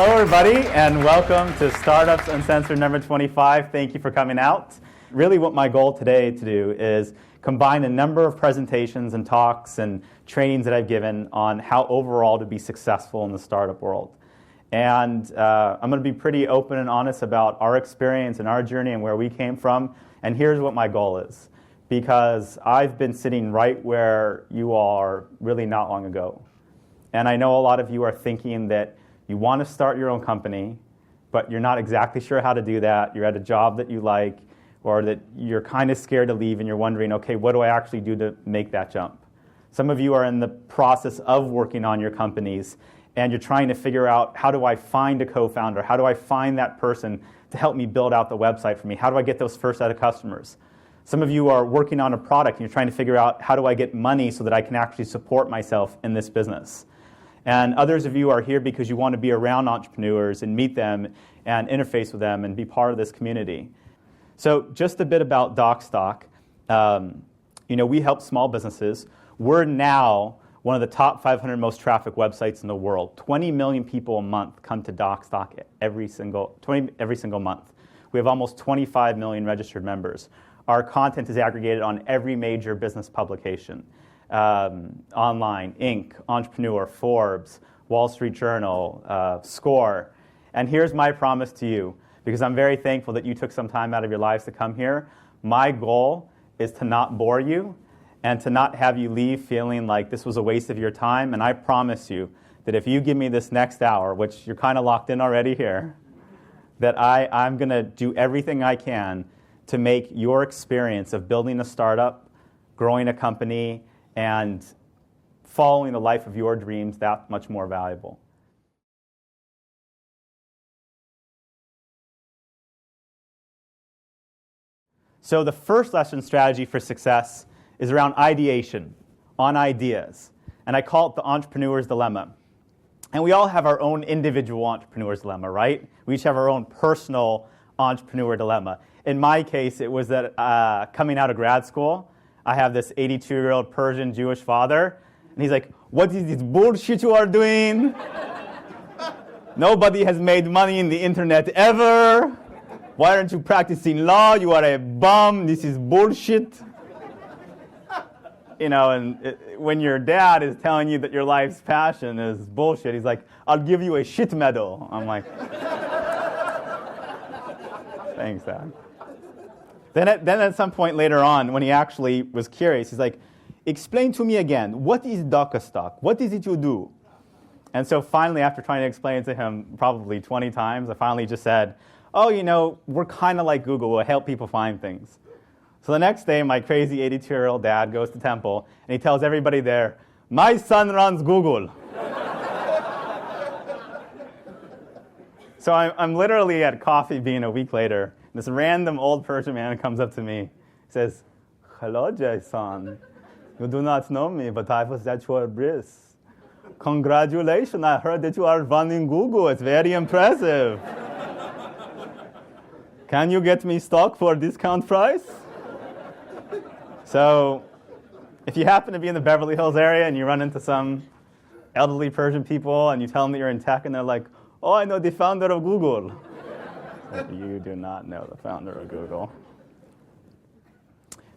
Hello, everybody, and welcome to Startups Uncensored number 25. Thank you for coming out. Really what my goal today to do is combine a number of presentations and talks and trainings that I've given on how overall to be successful in the startup world. And I'm going to be pretty open and honest about our experience and our journey and where we came from. And here's what my goal is. Because I've been sitting right where you are really not long ago. And I know a lot of you are thinking that you want to start your own company, but you're not exactly sure how to do that. You're at a job that you like, or that you're kind of scared to leave, and you're wondering, okay, what do I actually do to make that jump? Some of you are in the process of working on your companies, and you're trying to figure out, how do I find a co-founder? How do I find that person to help me build out the website for me? How do I get those first set of customers? Some of you are working on a product, and you're trying to figure out, how do I get money so that I can actually support myself in this business? And others of you are here because you want to be around entrepreneurs and meet them and interface with them and be part of this community. So just a bit about Docstoc. We help small businesses. We're now one of the top 500 most trafficked websites in the world. 20 million people a month come to Docstoc every single month. We have almost 25 million registered members. Our content is aggregated on every major business publication. Online, Inc., Entrepreneur, Forbes, Wall Street Journal, Score. And here's my promise to you, because I'm very thankful that you took some time out of your lives to come here. My goal is to not bore you and to not have you leave feeling like this was a waste of your time. And I promise you that if you give me this next hour, which you're kind of locked in already here, that I'm going to do everything I can to make your experience of building a startup, growing a company, and following the life of your dreams that much more valuable. So the first lesson strategy for success is around ideation, on ideas. And I call it the entrepreneur's dilemma. And we all have our own individual entrepreneur's dilemma, right? We each have our own personal entrepreneur dilemma. In my case, it was that coming out of grad school, I have this 82-year-old Persian Jewish father, and he's like, what is this bullshit you are doing? Nobody has made money in the internet ever. Why aren't you practicing law? You are a bum. This is bullshit. When your dad is telling you that your life's passion is bullshit, he's like, I'll give you a shit medal. I'm like, thanks, Dad. Then at some point later on, when he actually was curious, he's like, explain to me again, what is Docstoc? What is it you do? And so finally, after trying to explain it to him probably 20 times, I finally just said, we're kind of like Google. We'll help people find things. So the next day, my crazy 82-year-old dad goes to Temple, and he tells everybody there, my son runs Google. So I'm literally at Coffee Bean a week later. This random old Persian man comes up to me. He says, hello, Jason. You do not know me, but I was at your bris. Congratulations, I heard that you are running Google. It's very impressive. Can you get me stock for a discount price? So if you happen to be in the Beverly Hills area and you run into some elderly Persian people and you tell them that you're in tech and they're like, oh, I know the founder of Google. You do not know the founder of Google.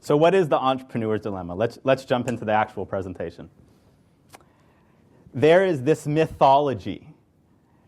So what is the entrepreneur's dilemma? Let's jump into the actual presentation. There is this mythology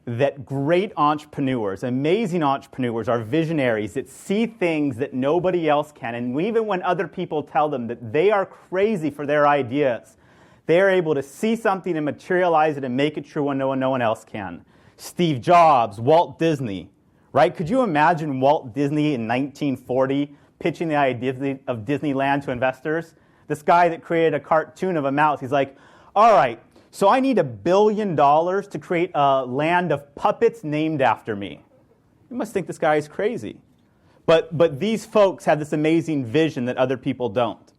that great entrepreneurs, amazing entrepreneurs, are visionaries that see things that nobody else can. And even when other people tell them that they are crazy for their ideas, they are able to see something and materialize it and make it true when no one else can. Steve Jobs, Walt Disney. Right? Could you imagine Walt Disney in 1940 pitching the idea of Disneyland to investors? This guy that created a cartoon of a mouse, he's like, all right, so I need $1 billion to create a land of puppets named after me. You must think this guy is crazy. But these folks have this amazing vision that other people don't.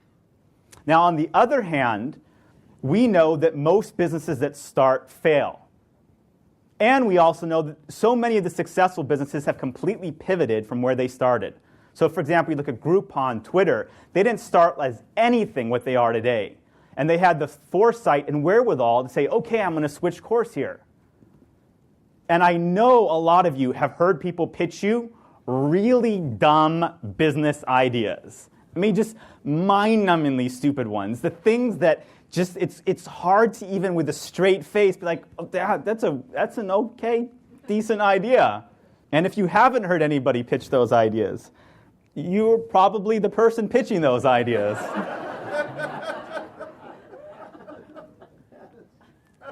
Now, on the other hand, we know that most businesses that start fail. And we also know that so many of the successful businesses have completely pivoted from where they started. So for example, you look at Groupon, Twitter, they didn't start as anything what they are today. And they had the foresight and wherewithal to say, okay, I'm going to switch course here. And I know a lot of you have heard people pitch you really dumb business ideas. I mean, just mind-numbingly stupid ones. The things that just, it's hard to even with a straight face be like, oh, that's an okay, decent idea. And if you haven't heard anybody pitch those ideas, you're probably the person pitching those ideas.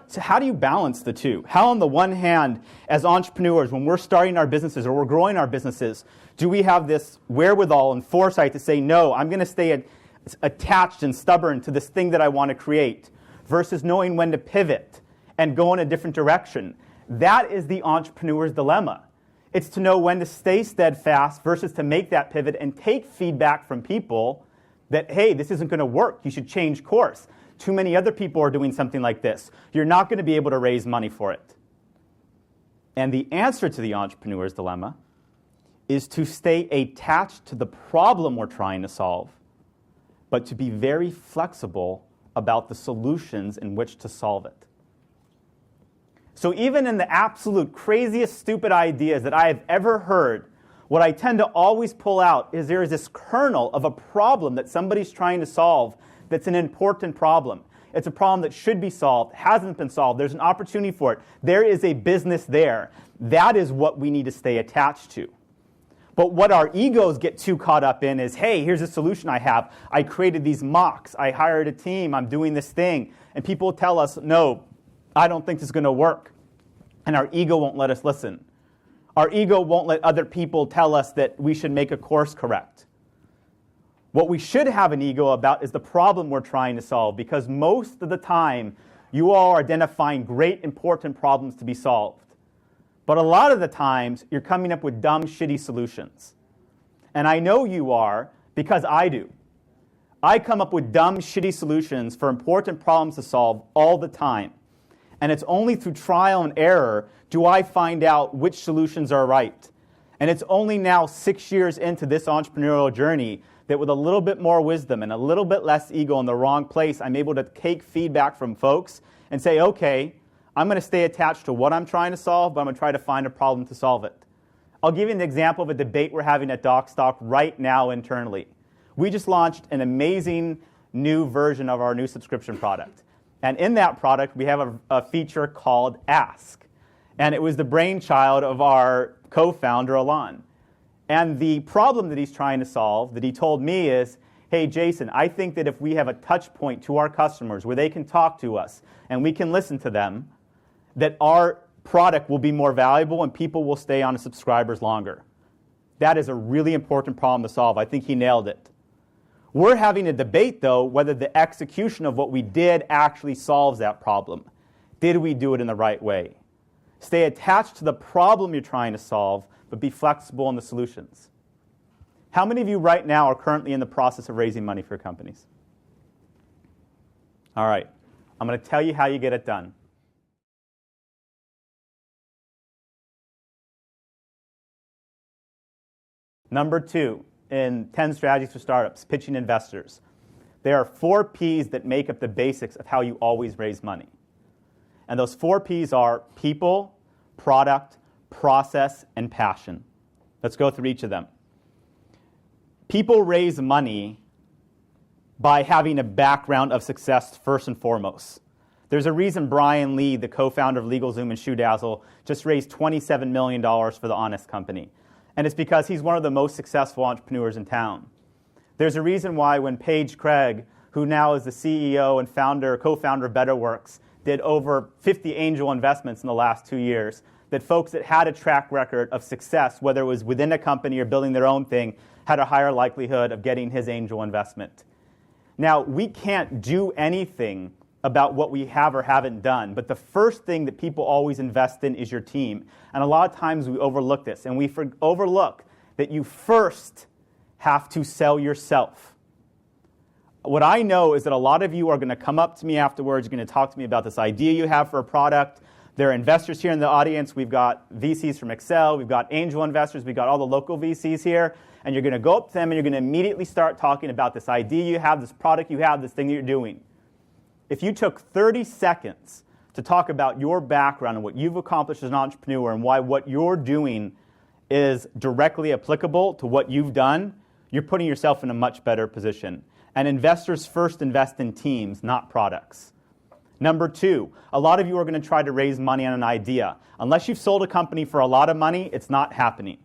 So how do you balance the two? How on the one hand, as entrepreneurs, when we're starting our businesses or we're growing our businesses, do we have this wherewithal and foresight to say, no, I'm going to stay attached and stubborn to this thing that I want to create, versus knowing when to pivot and go in a different direction? That is the entrepreneur's dilemma. It's to know when to stay steadfast versus to make that pivot and take feedback from people that, hey, this isn't going to work. You should change course. Too many other people are doing something like this. You're not going to be able to raise money for it. And the answer to the entrepreneur's dilemma is to stay attached to the problem we're trying to solve, but to be very flexible about the solutions in which to solve it. So even in the absolute craziest, stupid ideas that I have ever heard, what I tend to always pull out is there is this kernel of a problem that somebody's trying to solve that's an important problem. It's a problem that should be solved, hasn't been solved. There's an opportunity for it. There is a business there. That is what we need to stay attached to. But what our egos get too caught up in is, hey, here's a solution I have. I created these mocks. I hired a team. I'm doing this thing. And people tell us, no, I don't think this is going to work. And our ego won't let us listen. Our ego won't let other people tell us that we should make a course correct. What we should have an ego about is the problem we're trying to solve, because most of the time, you all are identifying great, important problems to be solved. But a lot of the times, you're coming up with dumb, shitty solutions. And I know you are, because I do. I come up with dumb, shitty solutions for important problems to solve all the time. And it's only through trial and error do I find out which solutions are right. And it's only now 6 years into this entrepreneurial journey that with a little bit more wisdom and a little bit less ego in the wrong place, I'm able to take feedback from folks and say, okay, I'm going to stay attached to what I'm trying to solve, but I'm going to try to find a problem to solve it. I'll give you an example of a debate we're having at Docstoc right now internally. We just launched an amazing new version of our new subscription product. And in that product, we have a feature called Ask. And it was the brainchild of our co-founder, Alon. And the problem that he's trying to solve, that he told me is, hey, Jason, I think that if we have a touch point to our customers where they can talk to us and we can listen to them, that our product will be more valuable and people will stay on as subscribers longer. That is a really important problem to solve. I think he nailed it. We're having a debate, though, whether the execution of what we did actually solves that problem. Did we do it in the right way? Stay attached to the problem you're trying to solve, but be flexible in the solutions. How many of you right now are currently in the process of raising money for companies? All right. I'm going to tell you how you get it done. Number 2 in 10 strategies for startups, pitching investors. There are 4 P's that make up the basics of how you always raise money. And those 4 P's are people, product, process, and passion. Let's go through each of them. People raise money by having a background of success first and foremost. There's a reason Brian Lee, the co-founder of LegalZoom and ShoeDazzle, just raised $27 million for The Honest Company. And it's because he's one of the most successful entrepreneurs in town. There's a reason why when Paige Craig, who now is the CEO and co-founder of BetterWorks, did over 50 angel investments in the last 2 years, that folks that had a track record of success, whether it was within a company or building their own thing, had a higher likelihood of getting his angel investment. Now, we can't do anything about what we have or haven't done, but the first thing that people always invest in is your team. And a lot of times we overlook this, and we overlook that you first have to sell yourself. What I know is that a lot of you are going to come up to me afterwards, you're going to talk to me about this idea you have for a product. There are investors here in the audience. We've got VCs from Excel. We've got angel investors. We've got all the local VCs here. And you're going to go up to them and you're going to immediately start talking about this idea you have, this product you have, this thing that you're doing. If you took 30 seconds to talk about your background and what you've accomplished as an entrepreneur and why what you're doing is directly applicable to what you've done, you're putting yourself in a much better position. And investors first invest in teams, not products. Number two, a lot of you are going to try to raise money on an idea. Unless you've sold a company for a lot of money, it's not happening.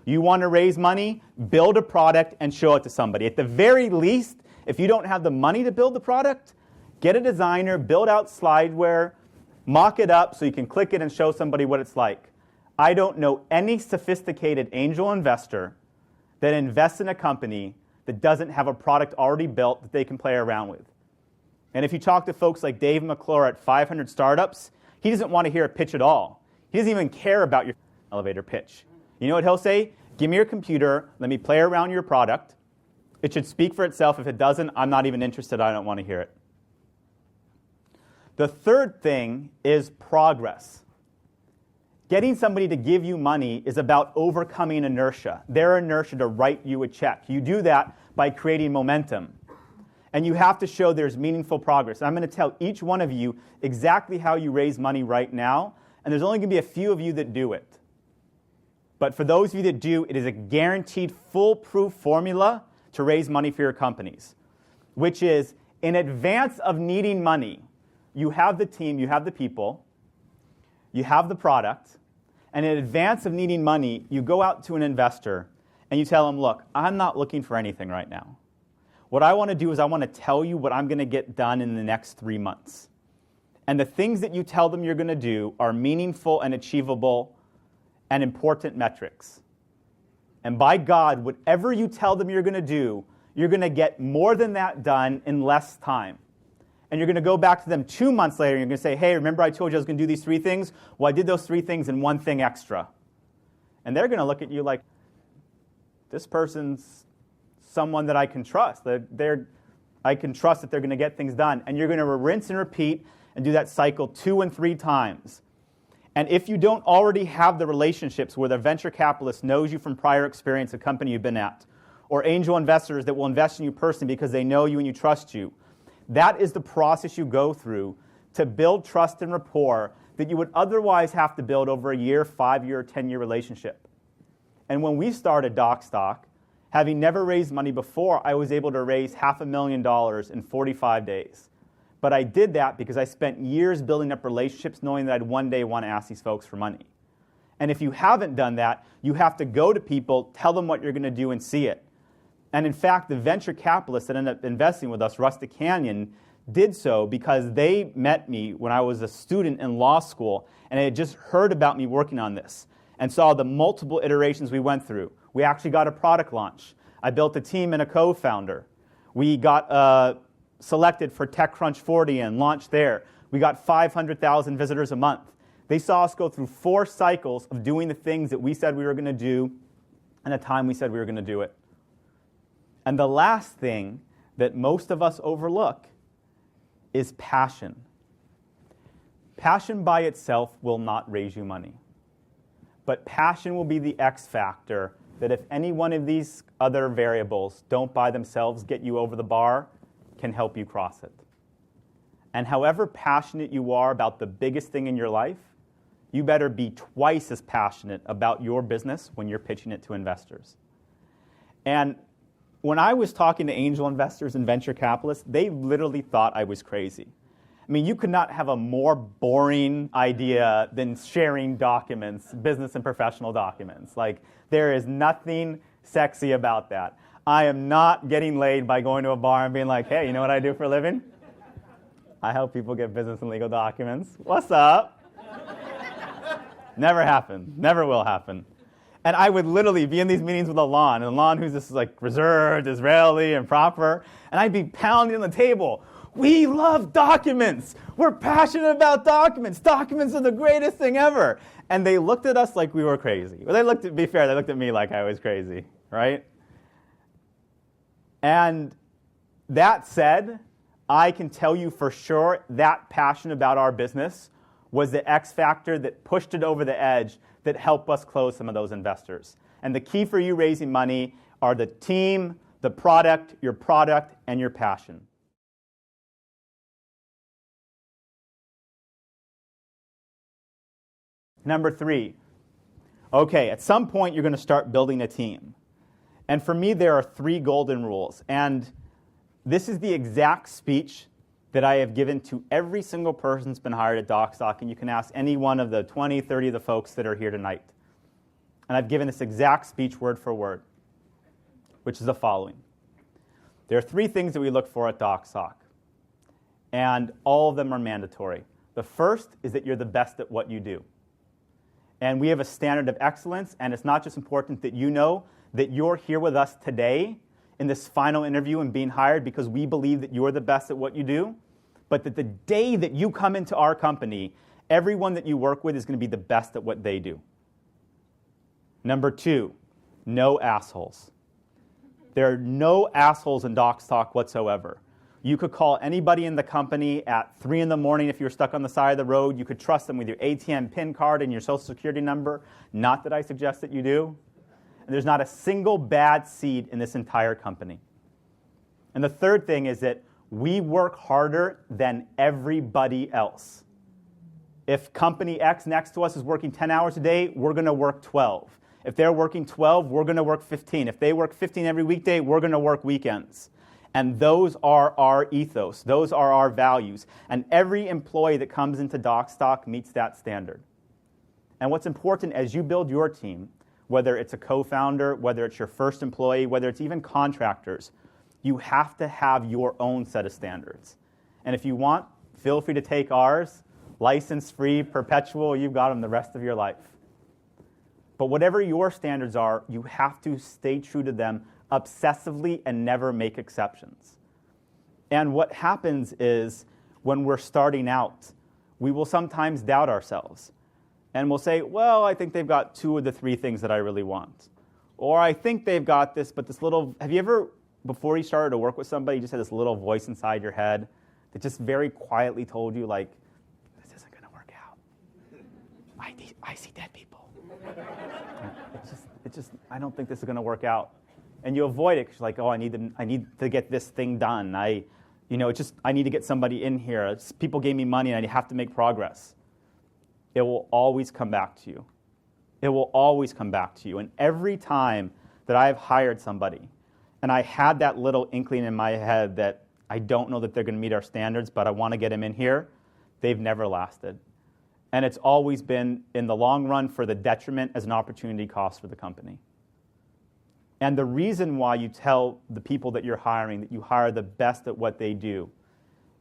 You want to raise money, build a product and show it to somebody. At the very least, if you don't have the money to build the product, get a designer, build out slideware, mock it up so you can click it and show somebody what it's like. I don't know any sophisticated angel investor that invests in a company that doesn't have a product already built that they can play around with. And if you talk to folks like Dave McClure at 500 Startups, he doesn't want to hear a pitch at all. He doesn't even care about your elevator pitch. You know what he'll say? Give me your computer, let me play around your product. It should speak for itself. If it doesn't, I'm not even interested. I don't want to hear it. The third thing is progress. Getting somebody to give you money is about overcoming inertia. Their inertia to write you a check. You do that by creating momentum. And you have to show there's meaningful progress. I'm going to tell each one of you exactly how you raise money right now, and there's only going to be a few of you that do it. But for those of you that do, it is a guaranteed foolproof formula to raise money for your companies, which is in advance of needing money, you have the team, you have the people, you have the product, and in advance of needing money, you go out to an investor and you tell them, look, I'm not looking for anything right now. What I want to do is I want to tell you what I'm going to get done in the next 3 months. And the things that you tell them you're going to do are meaningful and achievable and important metrics. And by God, whatever you tell them you're going to do, you're going to get more than that done in less time. And you're going to go back to them 2 months later and you're going to say, hey, remember I told you I was going to do these 3 things? Well, I did those 3 things and 1 thing extra. And they're going to look at you like, this person's someone that I can trust. I can trust that they're going to get things done. And you're going to rinse and repeat and do that cycle 2 and 3 times. And if you don't already have the relationships where the venture capitalist knows you from prior experience, a company you've been at, or angel investors that will invest in you personally because they know you and you trust you, that is the process you go through to build trust and rapport that you would otherwise have to build over a year, 5-year, 10-year relationship. And when we started Docstoc, having never raised money before, I was able to raise $500,000 in 45 days. But I did that because I spent years building up relationships knowing that I'd one day want to ask these folks for money. And if you haven't done that, you have to go to people, tell them what you're going to do, and see it. And in fact, the venture capitalists that ended up investing with us, Rustic Canyon, did so because they met me when I was a student in law school, and they had just heard about me working on this and saw the multiple iterations we went through. We actually got a product launch. I built a team and a co-founder. We got selected for TechCrunch 40 and launched there. We got 500,000 visitors a month. They saw us go through 4 cycles of doing the things that we said we were going to do and the time we said we were going to do it. And the last thing that most of us overlook is passion. Passion by itself will not raise you money. But passion will be the X factor that if any one of these other variables don't by themselves get you over the bar, can help you cross it. And however passionate you are about the biggest thing in your life, you better be twice as passionate about your business when you're pitching it to investors. And when I was talking to angel investors and venture capitalists, they literally thought I was crazy. I mean, you could not have a more boring idea than sharing documents, business and professional documents. Like, there is nothing sexy about that. I am not getting laid by going to a bar and being like, hey, you know what I do for a living? I help people get business and legal documents. What's up? Never happened. Never will happen. And I would literally be in these meetings with Alon, and Alon, who's this like reserved, Israeli, and proper, and I'd be pounding on the table. We love documents. We're passionate about documents. Documents are the greatest thing ever. And they looked at us like we were crazy. Well, to be fair, they looked at me like I was crazy, right? And that said, I can tell you for sure that passion about our business was the X factor that pushed it over the edge that helped us close some of those investors. And the key for you raising money are the team, the product, and your passion. Number 3, okay, at some point you're going to start building a team. And for me, there are 3 golden rules. And this is the exact speech that I have given to every single person that's been hired at Docstoc, and you can ask any one of the 20, 30 of the folks that are here tonight. And I've given this exact speech word for word, which is the following. There are 3 things that we look for at Docstoc, and all of them are mandatory. The first is that you're the best at what you do. And we have a standard of excellence, and it's not just important that you know that you're here with us today in this final interview and being hired because we believe that you're the best at what you do, but that the day that you come into our company, everyone that you work with is going to be the best at what they do. Number 2, no assholes. There are no assholes in Docstoc whatsoever. You could call anybody in the company at 3 in the morning if you're stuck on the side of the road. You could trust them with your ATM PIN card and your social security number. Not that I suggest that you do. And there's not a single bad seed in this entire company. And the third thing is that we work harder than everybody else. If company X next to us is working 10 hours a day, we're going to work 12. If they're working 12, we're going to work 15. If they work 15 every weekday, we're going to work weekends. And those are our ethos. Those are our values. And every employee that comes into Docstoc meets that standard. And what's important as you build your team, whether it's a co-founder, whether it's your first employee, whether it's even contractors, you have to have your own set of standards. And if you want, feel free to take ours, license-free, perpetual, you've got them the rest of your life. But whatever your standards are, you have to stay true to them obsessively and never make exceptions. And what happens is when we're starting out, we will sometimes doubt ourselves. And we'll say, well, I think they've got 2 of the 3 things that I really want. Or I think they've got this, but this little, have you ever, before you started to work with somebody, you just had this little voice inside your head that just very quietly told you, like, this isn't going to work out. I see dead people. I don't think this is going to work out. And you avoid it because you're like, oh, I need to get this thing done. I need to get somebody in here. People gave me money and I have to make progress. It will always come back to you. It will always come back to you. And every time that I've hired somebody, and I had that little inkling in my head that I don't know that they're going to meet our standards, but I want to get them in here, they've never lasted. And it's always been, in the long run, for the detriment as an opportunity cost for the company. And the reason why you tell the people that you're hiring that you hire the best at what they do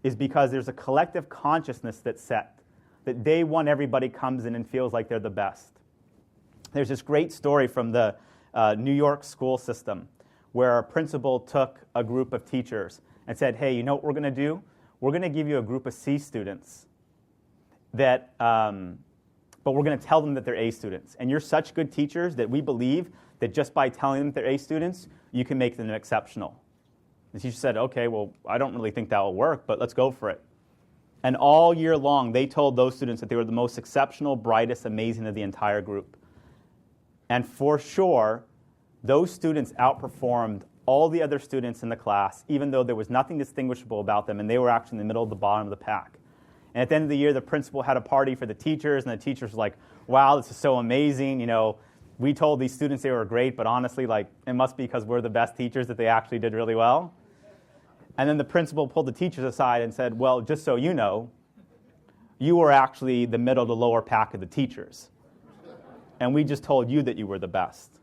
is because there's a collective consciousness that's set, that day one everybody comes in and feels like they're the best. There's this great story from the New York school system where a principal took a group of teachers and said, hey, you know what we're going to do? We're going to give you a group of C students that, but we're going to tell them that they're A students. And you're such good teachers that we believe that just by telling them they're A students, you can make them exceptional. The teacher said, okay, well, I don't really think that will work, but let's go for it. And all year long, they told those students that they were the most exceptional, brightest, amazing of the entire group. And for sure, those students outperformed all the other students in the class, even though there was nothing distinguishable about them, and they were actually in the middle of the bottom of the pack. And at the end of the year, the principal had a party for the teachers, and the teachers were like, wow, this is so amazing. You know, we told these students they were great, but honestly, like, it must be because we're the best teachers that they actually did really well. And then the principal pulled the teachers aside and said, well, just so you know, you were actually the middle to lower pack of the teachers. And we just told you that you were the best.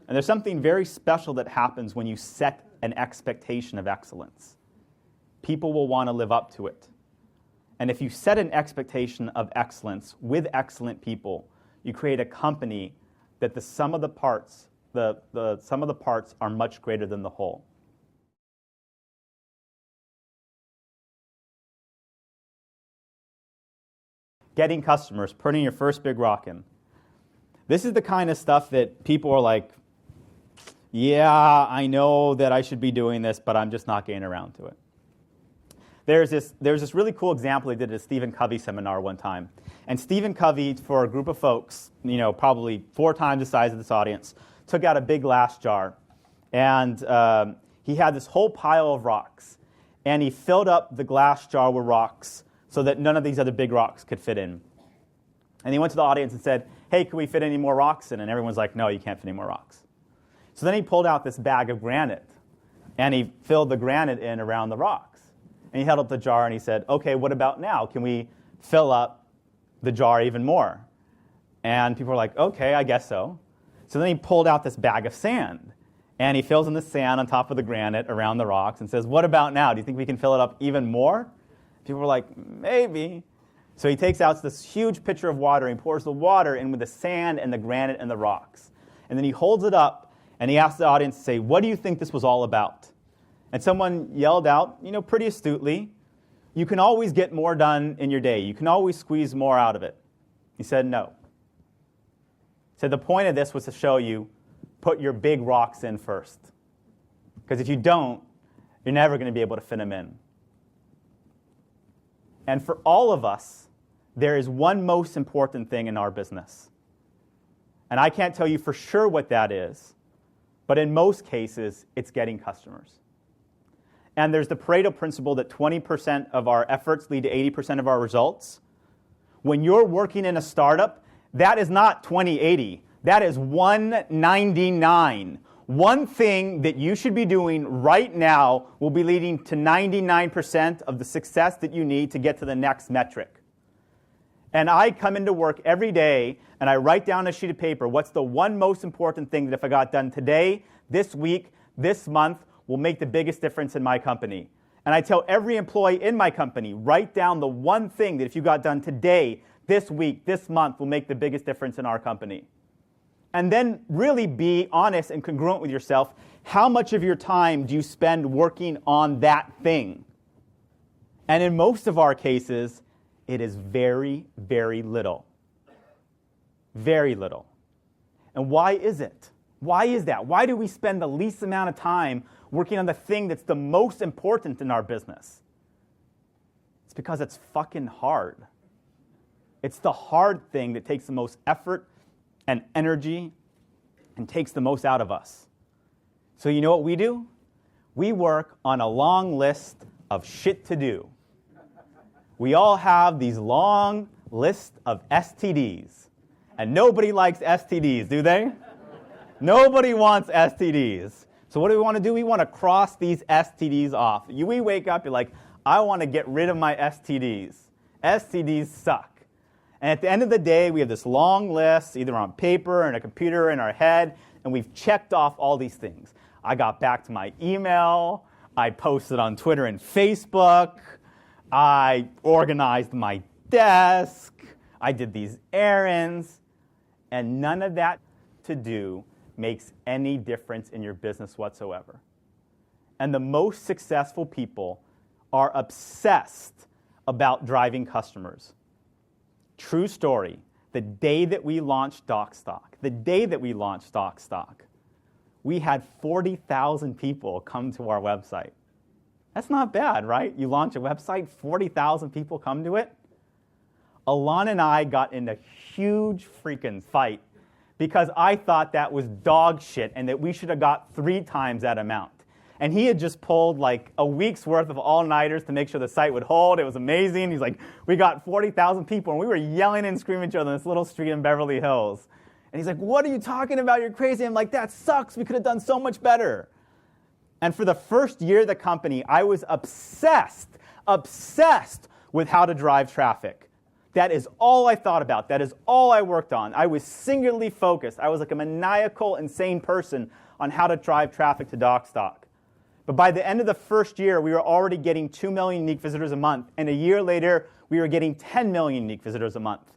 And there's something very special that happens when you set an expectation of excellence. People will want to live up to it. And if you set an expectation of excellence with excellent people, you create a company that the sum of the parts, the sum of the parts are much greater than the whole. Getting customers, putting your first big rock in. This is the kind of stuff that people are like, yeah, I know that I should be doing this, but I'm just not getting around to it. There's this really cool example they did at a Stephen Covey seminar one time. And Stephen Covey, for a group of folks, probably 4 times the size of this audience, took out a big glass jar. And he had this whole pile of rocks. And he filled up the glass jar with rocks so that none of these other big rocks could fit in. And he went to the audience and said, hey, can we fit any more rocks in? And everyone's like, no, you can't fit any more rocks. So then he pulled out this bag of granite, and he filled the granite in around the rocks. And he held up the jar, and he said, okay, what about now? Can we fill up the jar even more? And people were like, okay, I guess so. So then he pulled out this bag of sand, and he fills in the sand on top of the granite around the rocks and says, what about now? Do you think we can fill it up even more? People were like, maybe. So he takes out this huge pitcher of water, and he pours the water in with the sand and the granite and the rocks. And then he holds it up, and he asks the audience to say, what do you think this was all about? And someone yelled out, pretty astutely, you can always get more done in your day. You can always squeeze more out of it. He said, no. He said, the point of this was to show you, put your big rocks in first. Because if you don't, you're never going to be able to fit them in. And for all of us, there is one most important thing in our business. And I can't tell you for sure what that is, but in most cases, it's getting customers. And there's the Pareto principle that 20% of our efforts lead to 80% of our results. When you're working in a startup, that is not 20-80. That is 199. One thing that you should be doing right now will be leading to 99% of the success that you need to get to the next metric. And I come into work every day, and I write down on a sheet of paper, what's the one most important thing that if I got done today, this week, this month, will make the biggest difference in my company. And I tell every employee in my company, write down the one thing that if you got done today, this week, this month, will make the biggest difference in our company. And then really be honest and congruent with yourself. How much of your time do you spend working on that thing? And in most of our cases, it is very, very little. Very little. And why is it? Why is that? Why do we spend the least amount of time working on the thing that's the most important in our business? It's because it's fucking hard. It's the hard thing that takes the most effort and energy and takes the most out of us. So you know what we do? We work on a long list of shit to do. We all have these long lists of STDs. And nobody likes STDs, do they? Nobody wants STDs. So what do we want to do? We want to cross these STDs off. We wake up, you're like, I want to get rid of my STDs. STDs suck. And at the end of the day, we have this long list, either on paper or in a computer or in our head, and we've checked off all these things. I got back to my email. I posted on Twitter and Facebook. I organized my desk. I did these errands. And none of that to do makes any difference in your business whatsoever. And the most successful people are obsessed about driving customers. True story, the day that we launched Docstoc, we had 40,000 people come to our website. That's not bad, right? You launch a website, 40,000 people come to it. Alon and I got in a huge freaking fight because I thought that was dog shit and that we should have got 3 times that amount. And he had just pulled like a week's worth of all-nighters to make sure the site would hold. It was amazing. He's like, we got 40,000 people, and we were yelling and screaming at each other in this little street in Beverly Hills. And he's like, what are you talking about? You're crazy. I'm like, that sucks. We could have done so much better. And for the first year of the company, I was obsessed with how to drive traffic. That is all I thought about. That is all I worked on. I was singularly focused. I was like a maniacal, insane person on how to drive traffic to Docstoc. But by the end of the first year, we were already getting 2 million unique visitors a month. And a year later, we were getting 10 million unique visitors a month.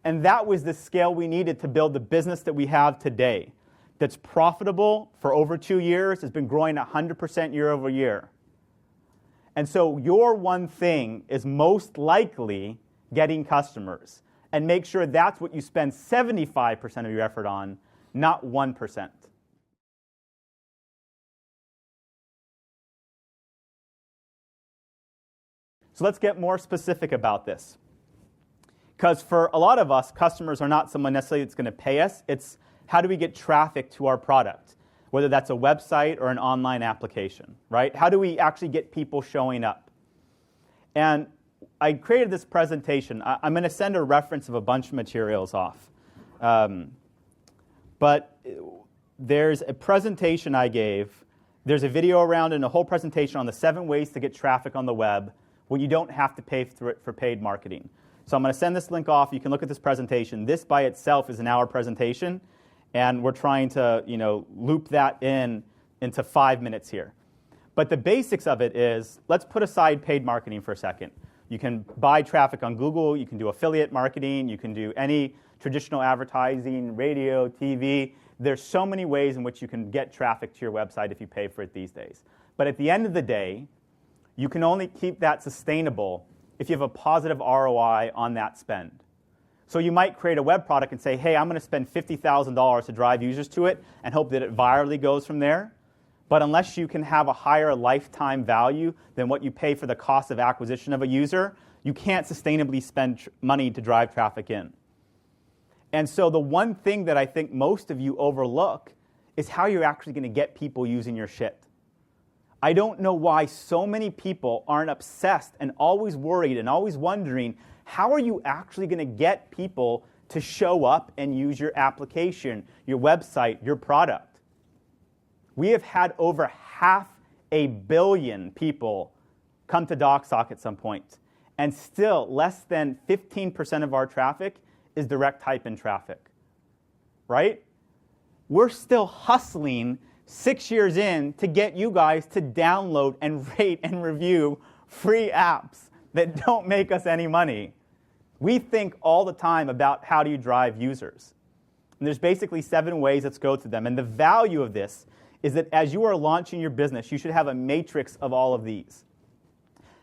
And that was the scale we needed to build the business that we have today. That's profitable for over 2 years, has been growing 100% year over year. And so your one thing is most likely getting customers. And make sure that's what you spend 75% of your effort on, not 1%. So let's get more specific about this. Because for a lot of us, customers are not someone necessarily that's going to pay us. It's how do we get traffic to our product, whether that's a website or an online application, right? How do we actually get people showing up? And I created this presentation. I'm going to send a reference of a bunch of materials off. But there's a presentation I gave. There's a video around and a whole presentation on the 7 ways to get traffic on the web when you don't have to pay for paid marketing. So I'm going to send this link off. You can look at this presentation. This by itself is an hour presentation, and we're trying to loop that into 5 minutes here. But the basics of it is, let's put aside paid marketing for a second. You can buy traffic on Google. You can do affiliate marketing. You can do any traditional advertising, radio, TV. There's so many ways in which you can get traffic to your website if you pay for it these days. But at the end of the day, you can only keep that sustainable if you have a positive ROI on that spend. So you might create a web product and say, hey, I'm going to spend $50,000 to drive users to it and hope that it virally goes from there. But unless you can have a higher lifetime value than what you pay for the cost of acquisition of a user, you can't sustainably spend money to drive traffic in. And so the one thing that I think most of you overlook is how you're actually going to get people using your shit. I don't know why so many people aren't obsessed and always worried and always wondering, how are you actually going to get people to show up and use your application, your website, your product? We have had over 500 million people come to Docstoc at some point, and still less than 15% of our traffic is direct type-in traffic, right? We're still hustling 6 years in to get you guys to download and rate and review free apps that don't make us any money. We think all the time about how do you drive users. And there's basically 7 ways. Let's go through them. And the value of this is that as you are launching your business, you should have a matrix of all of these.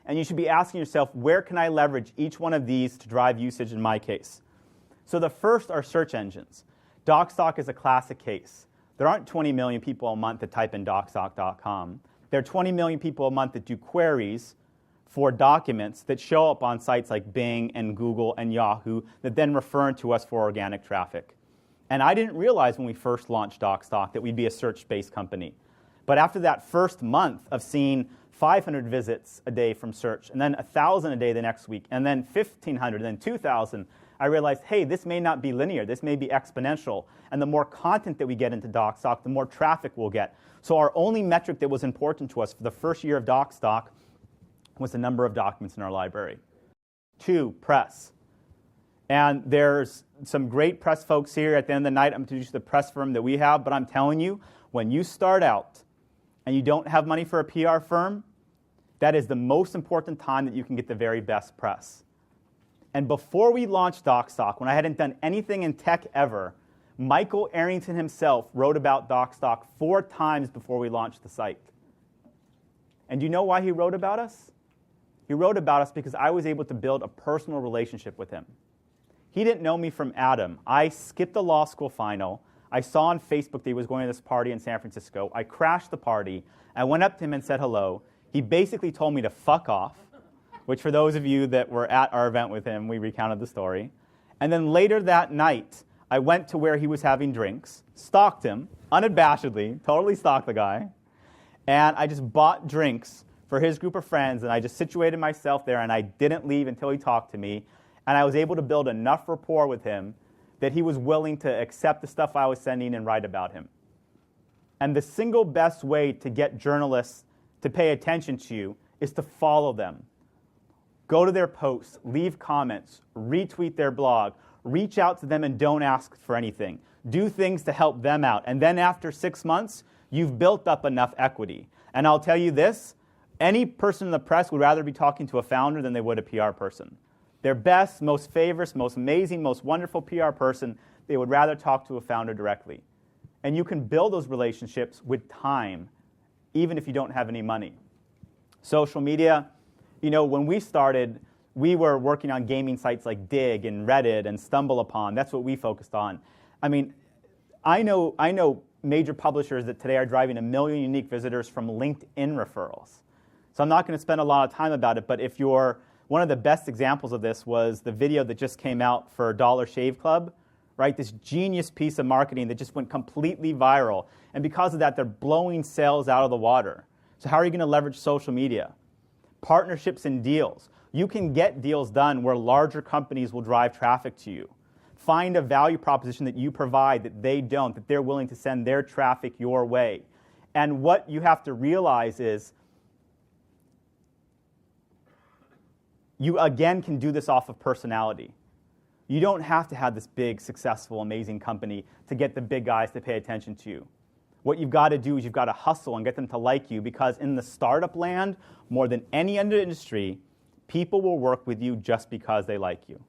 And you should be asking yourself, where can I leverage each one of these to drive usage in my case? So the first are search engines. Docstoc is a classic case. There aren't 20 million people a month that type in Docstoc.com. There are 20 million people a month that do queries for documents that show up on sites like Bing and Google and Yahoo that then refer to us for organic traffic. And I didn't realize when we first launched Docstoc that we'd be a search-based company. But after that first month of seeing 500 visits a day from search, and then 1,000 a day the next week, and then 1,500, and then 2,000, I realized, hey, this may not be linear. This may be exponential. And the more content that we get into Docstoc, the more traffic we'll get. So our only metric that was important to us for the first year of Docstoc was the number of documents in our library. 2, press. And there's some great press folks here. At the end of the night, I'm going to introduce the press firm that we have. But I'm telling you, when you start out and you don't have money for a PR firm, that is the most important time that you can get the very best press. And before we launched Docstoc, when I hadn't done anything in tech ever, Michael Arrington himself wrote about Docstoc 4 times before we launched the site. And do you know why he wrote about us? He wrote about us because I was able to build a personal relationship with him. He didn't know me from Adam. I skipped the law school final. I saw on Facebook that he was going to this party in San Francisco. I crashed the party. I went up to him and said hello. He basically told me to fuck off, which for those of you that were at our event with him, we recounted the story. And then later that night, I went to where he was having drinks, stalked him, unabashedly, totally stalked the guy, and I just bought drinks for his group of friends, and I just situated myself there, and I didn't leave until he talked to me, and I was able to build enough rapport with him that he was willing to accept the stuff I was sending and write about him. And the single best way to get journalists to pay attention to you is to follow them. Go to their posts, leave comments, retweet their blog, reach out to them and don't ask for anything. Do things to help them out. And then after 6 months, you've built up enough equity. And I'll tell you this, any person in the press would rather be talking to a founder than they would a PR person. Their best, most famous, most amazing, most wonderful PR person, they would rather talk to a founder directly. And you can build those relationships with time, even if you don't have any money. Social media, when we started, we were working on gaming sites like Dig and Reddit and StumbleUpon. That's what we focused on. I mean, I know major publishers that today are driving 1 million unique visitors from LinkedIn referrals. So I'm not going to spend a lot of time about it, but if you're one of the best examples of this was the video that just came out for Dollar Shave Club, right? This genius piece of marketing that just went completely viral. And because of that, they're blowing sales out of the water. So how are you going to leverage social media? Partnerships and deals. You can get deals done where larger companies will drive traffic to you. Find a value proposition that you provide that they don't, that they're willing to send their traffic your way. And what you have to realize is you, again, can do this off of personality. You don't have to have this big, successful, amazing company to get the big guys to pay attention to you. What you've got to do is you've got to hustle and get them to like you, because in the startup land, more than any other industry, people will work with you just because they like you.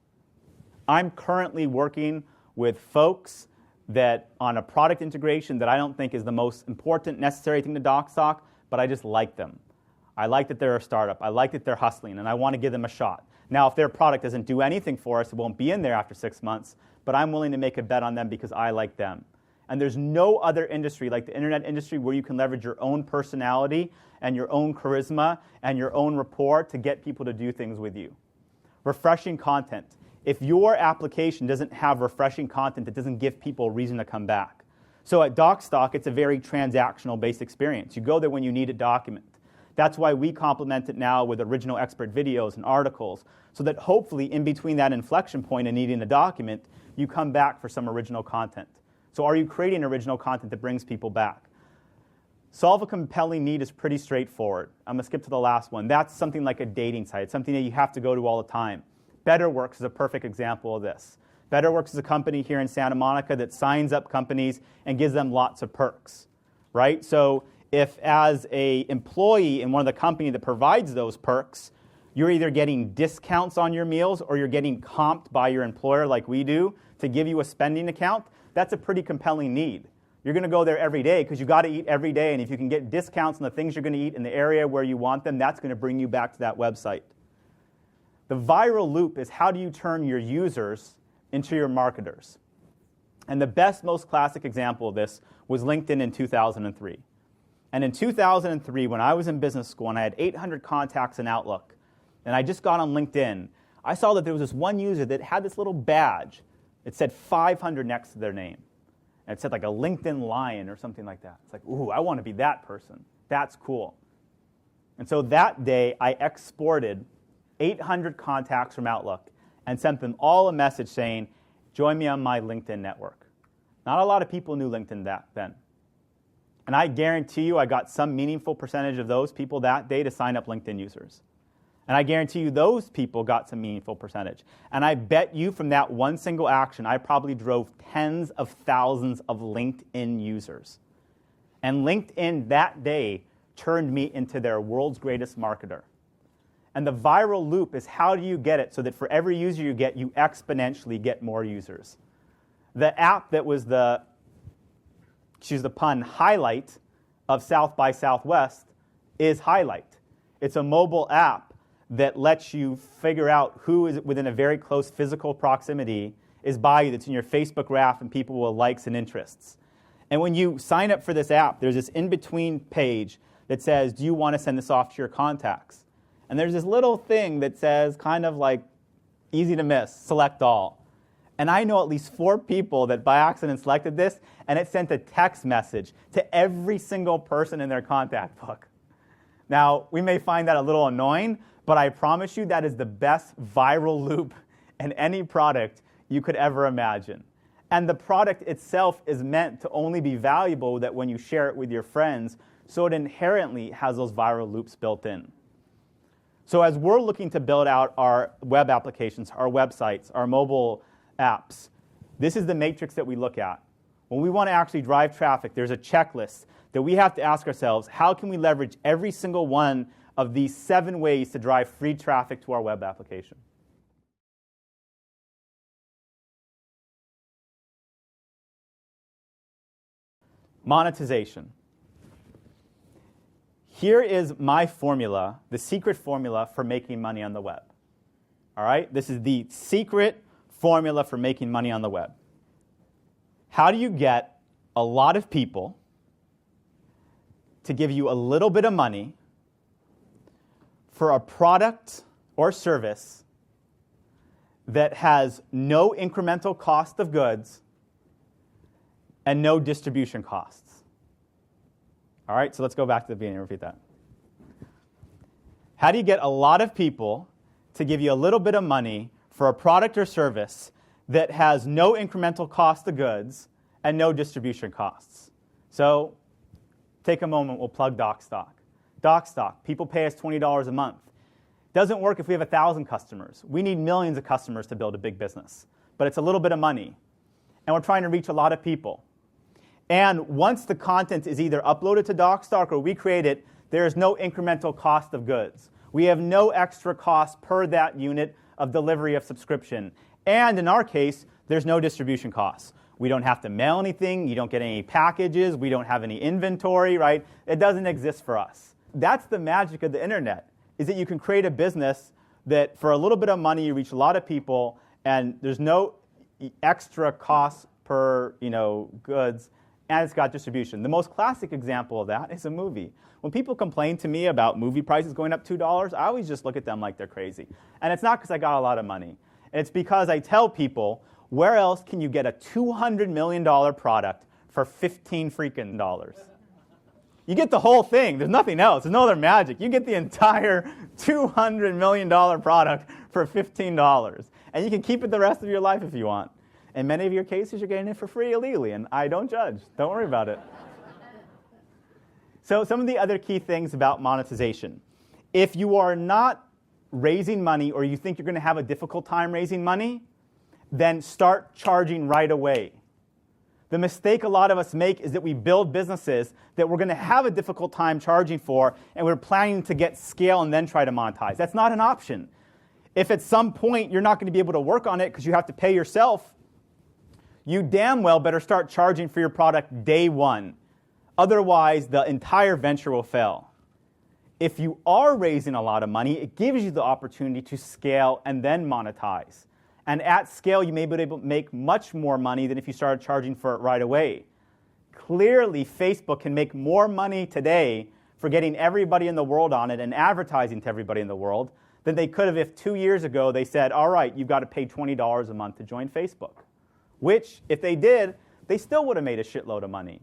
I'm currently working with folks that on a product integration that I don't think is the most important, necessary thing to Docstoc, but I just like them. I like that they're a startup. I like that they're hustling, and I want to give them a shot. Now, if their product doesn't do anything for us, it won't be in there after 6 months, but I'm willing to make a bet on them because I like them. And there's no other industry like the internet industry where you can leverage your own personality and your own charisma and your own rapport to get people to do things with you. Refreshing content. If your application doesn't have refreshing content, it doesn't give people a reason to come back. So at Docstoc, it's a very transactional-based experience. You go there when you need a document. That's why we complement it now with original expert videos and articles, so that hopefully in between that inflection point and needing a document, you come back for some original content. So are you creating original content that brings people back? Solve a compelling need is pretty straightforward. I'm going to skip to the last one. That's something like a dating site, something that you have to go to all the time. BetterWorks is a perfect example of this. BetterWorks is a company here in Santa Monica that signs up companies and gives them lots of perks, right? So if as an employee in one of the companies that provides those perks, you're either getting discounts on your meals or you're getting comped by your employer like we do to give you a spending account, that's a pretty compelling need. You're going to go there every day because you've got to eat every day, and if you can get discounts on the things you're going to eat in the area where you want them, that's going to bring you back to that website. The viral loop is how do you turn your users into your marketers? And the best, most classic example of this was LinkedIn in 2003. And in 2003, when I was in business school and I had 800 contacts in Outlook, and I just got on LinkedIn, I saw that there was this one user that had this little badge. It said 500 next to their name. And it said like a LinkedIn lion or something like that. It's like, ooh, I want to be that person. That's cool. And so that day, I exported 800 contacts from Outlook and sent them all a message saying, join me on my LinkedIn network. Not a lot of people knew LinkedIn then. And I guarantee you I got some meaningful percentage of those people that day to sign up LinkedIn users. And I guarantee you those people got some meaningful percentage. And I bet you from that one single action, I probably drove tens of thousands of LinkedIn users. And LinkedIn that day turned me into their world's greatest marketer. And the viral loop is how do you get it so that for every user you get, you exponentially get more users. The app that was the, excuse the pun, highlight of South by Southwest is Highlight. It's a mobile app that lets you figure out who is within a very close physical proximity is by you, that's in your Facebook graph and people with likes and interests. And when you sign up for this app, there's this in-between page that says, do you want to send this off to your contacts? And there's this little thing that says, kind of like, easy to miss, select all. And I know at least 4 people that by accident selected this, and it sent a text message to every single person in their contact book. Now, we may find that a little annoying, but I promise you that is the best viral loop in any product you could ever imagine. And the product itself is meant to only be valuable that when you share it with your friends, so it inherently has those viral loops built in. So as we're looking to build out our web applications, our websites, our mobile apps, this is the matrix that we look at. When we want to actually drive traffic, there's a checklist that we have to ask ourselves, how can we leverage every single one of these 7 ways to drive free traffic to our web application? Monetization. Here is my formula, the secret formula for making money on the web. All right? This is the secret formula for making money on the web. How do you get a lot of people to give you a little bit of money for a product or service that has no incremental cost of goods and no distribution costs? All right, so let's go back to the beginning and repeat that. How do you get a lot of people to give you a little bit of money for a product or service that has no incremental cost of goods and no distribution costs. So take a moment, we'll plug Docstoc. Docstoc, people pay us $20 a month. Doesn't work if we have 1,000 customers. We need millions of customers to build a big business. But it's a little bit of money. And we're trying to reach a lot of people. And once the content is either uploaded to Docstoc or we create it, there is no incremental cost of goods. We have no extra cost per that unit of delivery of subscription. And in our case, there's no distribution costs. We don't have to mail anything. You don't get any packages. We don't have any inventory, right? It doesn't exist for us. That's the magic of the internet, is that you can create a business that for a little bit of money, you reach a lot of people, and there's no extra cost per goods, and it's got distribution. The most classic example of that is a movie. When people complain to me about movie prices going up $2, I always just look at them like they're crazy. And it's not because I got a lot of money. It's because I tell people, where else can you get a $200 million product for $15 freaking dollars? You get the whole thing. There's nothing else. There's no other magic. You get the entire $200 million product for $15. And you can keep it the rest of your life if you want. In many of your cases, you're getting it for free illegally, and I don't judge. Don't worry about it. So some of the other key things about monetization. If you are not raising money or you think you're going to have a difficult time raising money, then start charging right away. The mistake a lot of us make is that we build businesses that we're going to have a difficult time charging for, and we're planning to get scale and then try to monetize. That's not an option. If at some point you're not going to be able to work on it because you have to pay yourself, you damn well better start charging for your product day one. Otherwise, the entire venture will fail. If you are raising a lot of money, it gives you the opportunity to scale and then monetize. And at scale, you may be able to make much more money than if you started charging for it right away. Clearly, Facebook can make more money today for getting everybody in the world on it and advertising to everybody in the world than they could have if 2 years ago they said, all right, you've got to pay $20 a month to join Facebook. Which, if they did, they still would have made a shitload of money.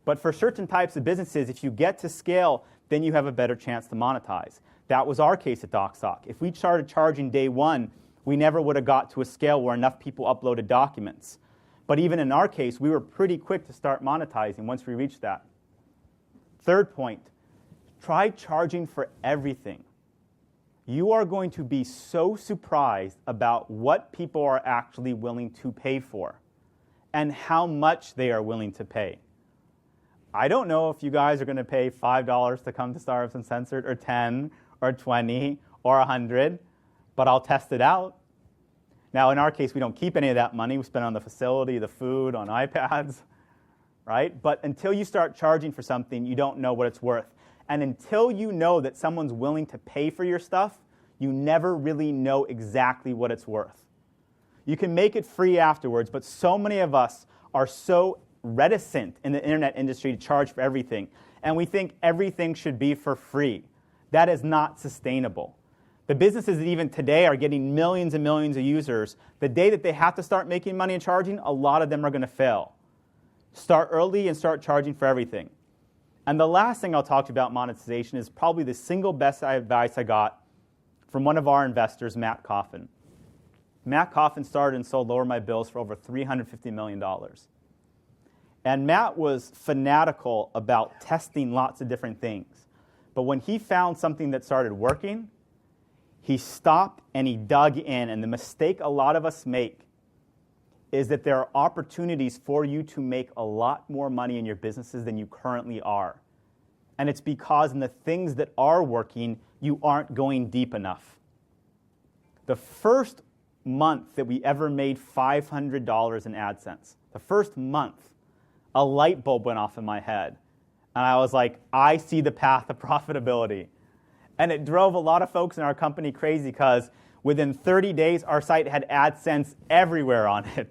But for certain types of businesses, if you get to scale, then you have a better chance to monetize. That was our case at Docstoc. If we started charging day one, we never would have got to a scale where enough people uploaded documents. But even in our case, we were pretty quick to start monetizing once we reached that. Third point, try charging for everything. You are going to be so surprised about what people are actually willing to pay for and how much they are willing to pay. I don't know if you guys are going to pay $5 to come to Startups Uncensored, or 10, or 20, or 100, but I'll test it out. Now, in our case, we don't keep any of that money. We spend it on the facility, the food, on iPads, right? But until you start charging for something, you don't know what it's worth. And until you know that someone's willing to pay for your stuff, you never really know exactly what it's worth. You can make it free afterwards, but so many of us are so reticent in the internet industry to charge for everything. And we think everything should be for free. That is not sustainable. The businesses that even today are getting millions and millions of users, the day that they have to start making money and charging, a lot of them are going to fail. Start early and start charging for everything. And the last thing I'll talk to you about monetization is probably the single best advice I got from one of our investors, Matt Coffin. Matt Coffin started and sold Lower My Bills for over $350 million. And Matt was fanatical about testing lots of different things. But when he found something that started working, he stopped and he dug in. And the mistake a lot of us make is that there are opportunities for you to make a lot more money in your businesses than you currently are. And it's because in the things that are working, you aren't going deep enough. The first month that we ever made $500 in AdSense, the first month, a light bulb went off in my head. And I was like, I see the path of profitability. And it drove a lot of folks in our company crazy because within 30 days, our site had AdSense everywhere on it.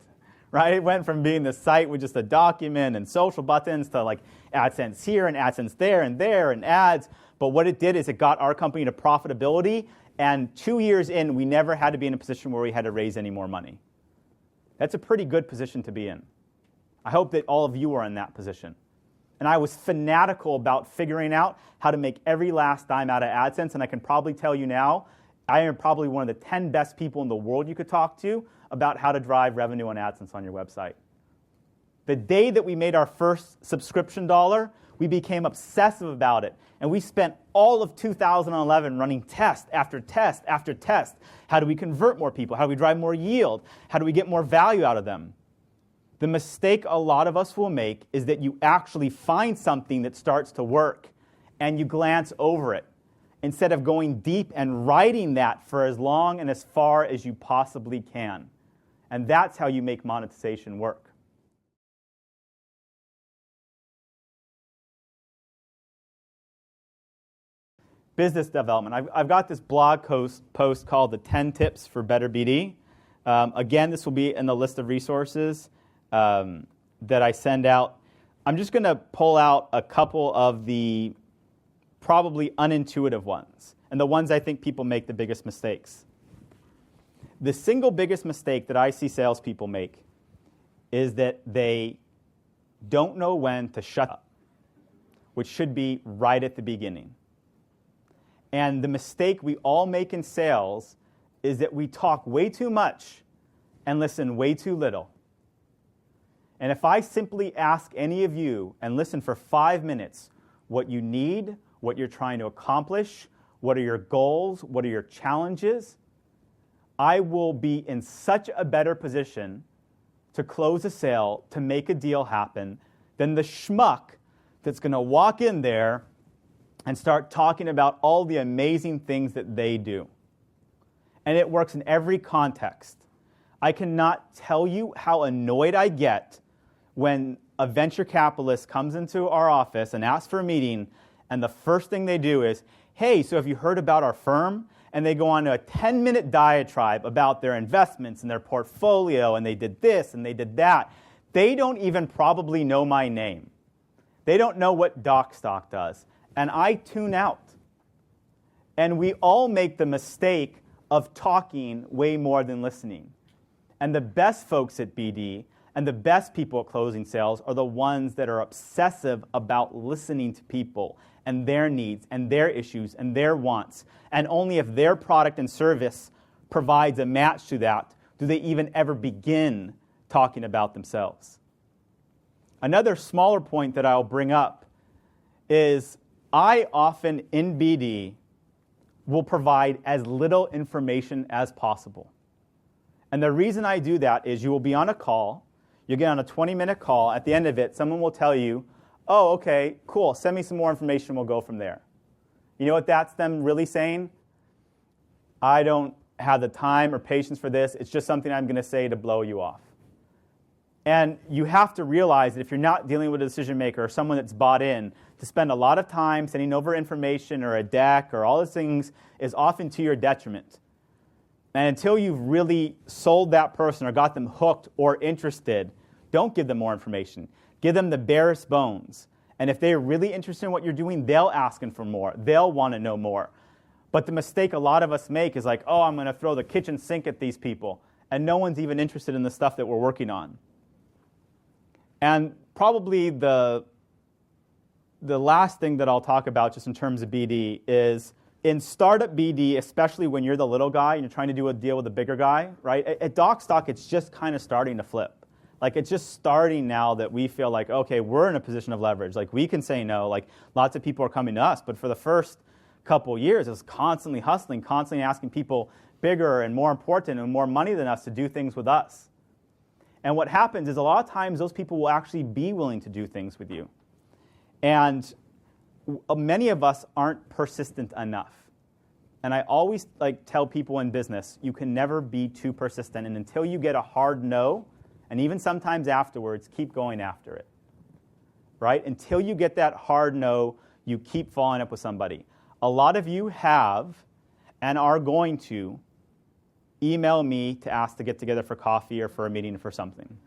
Right? It went from being the site with just a document and social buttons to like AdSense here and AdSense there and ads. But what it did is it got our company to profitability. And 2 years in, we never had to be in a position where we had to raise any more money. That's a pretty good position to be in. I hope that all of you are in that position. And I was fanatical about figuring out how to make every last dime out of AdSense. And I can probably tell you now, I am probably one of the 10 best people in the world you could talk to about how to drive revenue on AdSense on your website. The day that we made our first subscription dollar, we became obsessive about it. And we spent all of 2011 running test after test after test. How do we convert more people? How do we drive more yield? How do we get more value out of them? The mistake a lot of us will make is that you actually find something that starts to work and you glance over it instead of going deep and writing that for as long and as far as you possibly can. And that's how you make monetization work. Business development. I've got this blog post called the 10 Tips for Better BD. Again, this will be in the list of resources that I send out. I'm just going to pull out a couple of the probably unintuitive ones and the ones I think people make the biggest mistakes. The single biggest mistake that I see salespeople make is that they don't know when to shut up, which should be right at the beginning. And the mistake we all make in sales is that we talk way too much and listen way too little. And if I simply ask any of you and listen for 5 minutes what you need, what you're trying to accomplish, what are your goals, what are your challenges, I will be in such a better position to close a sale, to make a deal happen, than the schmuck that's going to walk in there and start talking about all the amazing things that they do. And it works in every context. I cannot tell you how annoyed I get when a venture capitalist comes into our office and asks for a meeting, and the first thing they do is, hey, so have you heard about our firm? And they go on to a 10-minute diatribe about their investments and their portfolio, and they did this and they did that. They don't even probably know my name. They don't know what Docstoc does. And I tune out. And we all make the mistake of talking way more than listening. And the best folks at BD and the best people at closing sales are the ones that are obsessive about listening to people and their needs and their issues and their wants. And only if their product and service provides a match to that do they even ever begin talking about themselves. Another smaller point that I'll bring up is I often, in BD, will provide as little information as possible. And the reason I do that is you will be on a call, you get on a 20-minute call, at the end of it, someone will tell you, oh, okay, cool, send me some more information, we'll go from there. You know what that's them really saying? I don't have the time or patience for this, it's just something I'm going to say to blow you off. And you have to realize that if you're not dealing with a decision maker or someone that's bought in, to spend a lot of time sending over information or a deck or all those things is often to your detriment. And until you've really sold that person or got them hooked or interested, don't give them more information. Give them the barest bones. And if they're really interested in what you're doing, they'll ask for more. They'll want to know more. But the mistake a lot of us make is like, oh, I'm going to throw the kitchen sink at these people. And no one's even interested in the stuff that we're working on. And probably the last thing that I'll talk about just in terms of BD is in startup BD, especially when you're the little guy and you're trying to do a deal with a bigger guy, right? At Docstoc, it's just kind of starting to flip. Like, it's just starting now that we feel like, okay, we're in a position of leverage. Like, we can say no. Like, lots of people are coming to us. But for the first couple years, it was constantly hustling, constantly asking people bigger and more important and more money than us to do things with us. And what happens is a lot of times those people will actually be willing to do things with you. And many of us aren't persistent enough. And I always tell people in business, you can never be too persistent. And until you get a hard no, and even sometimes afterwards, keep going after it. Right? Until you get that hard no, you keep following up with somebody. A lot of you have and are going to email me to ask to get together for coffee or for a meeting for something.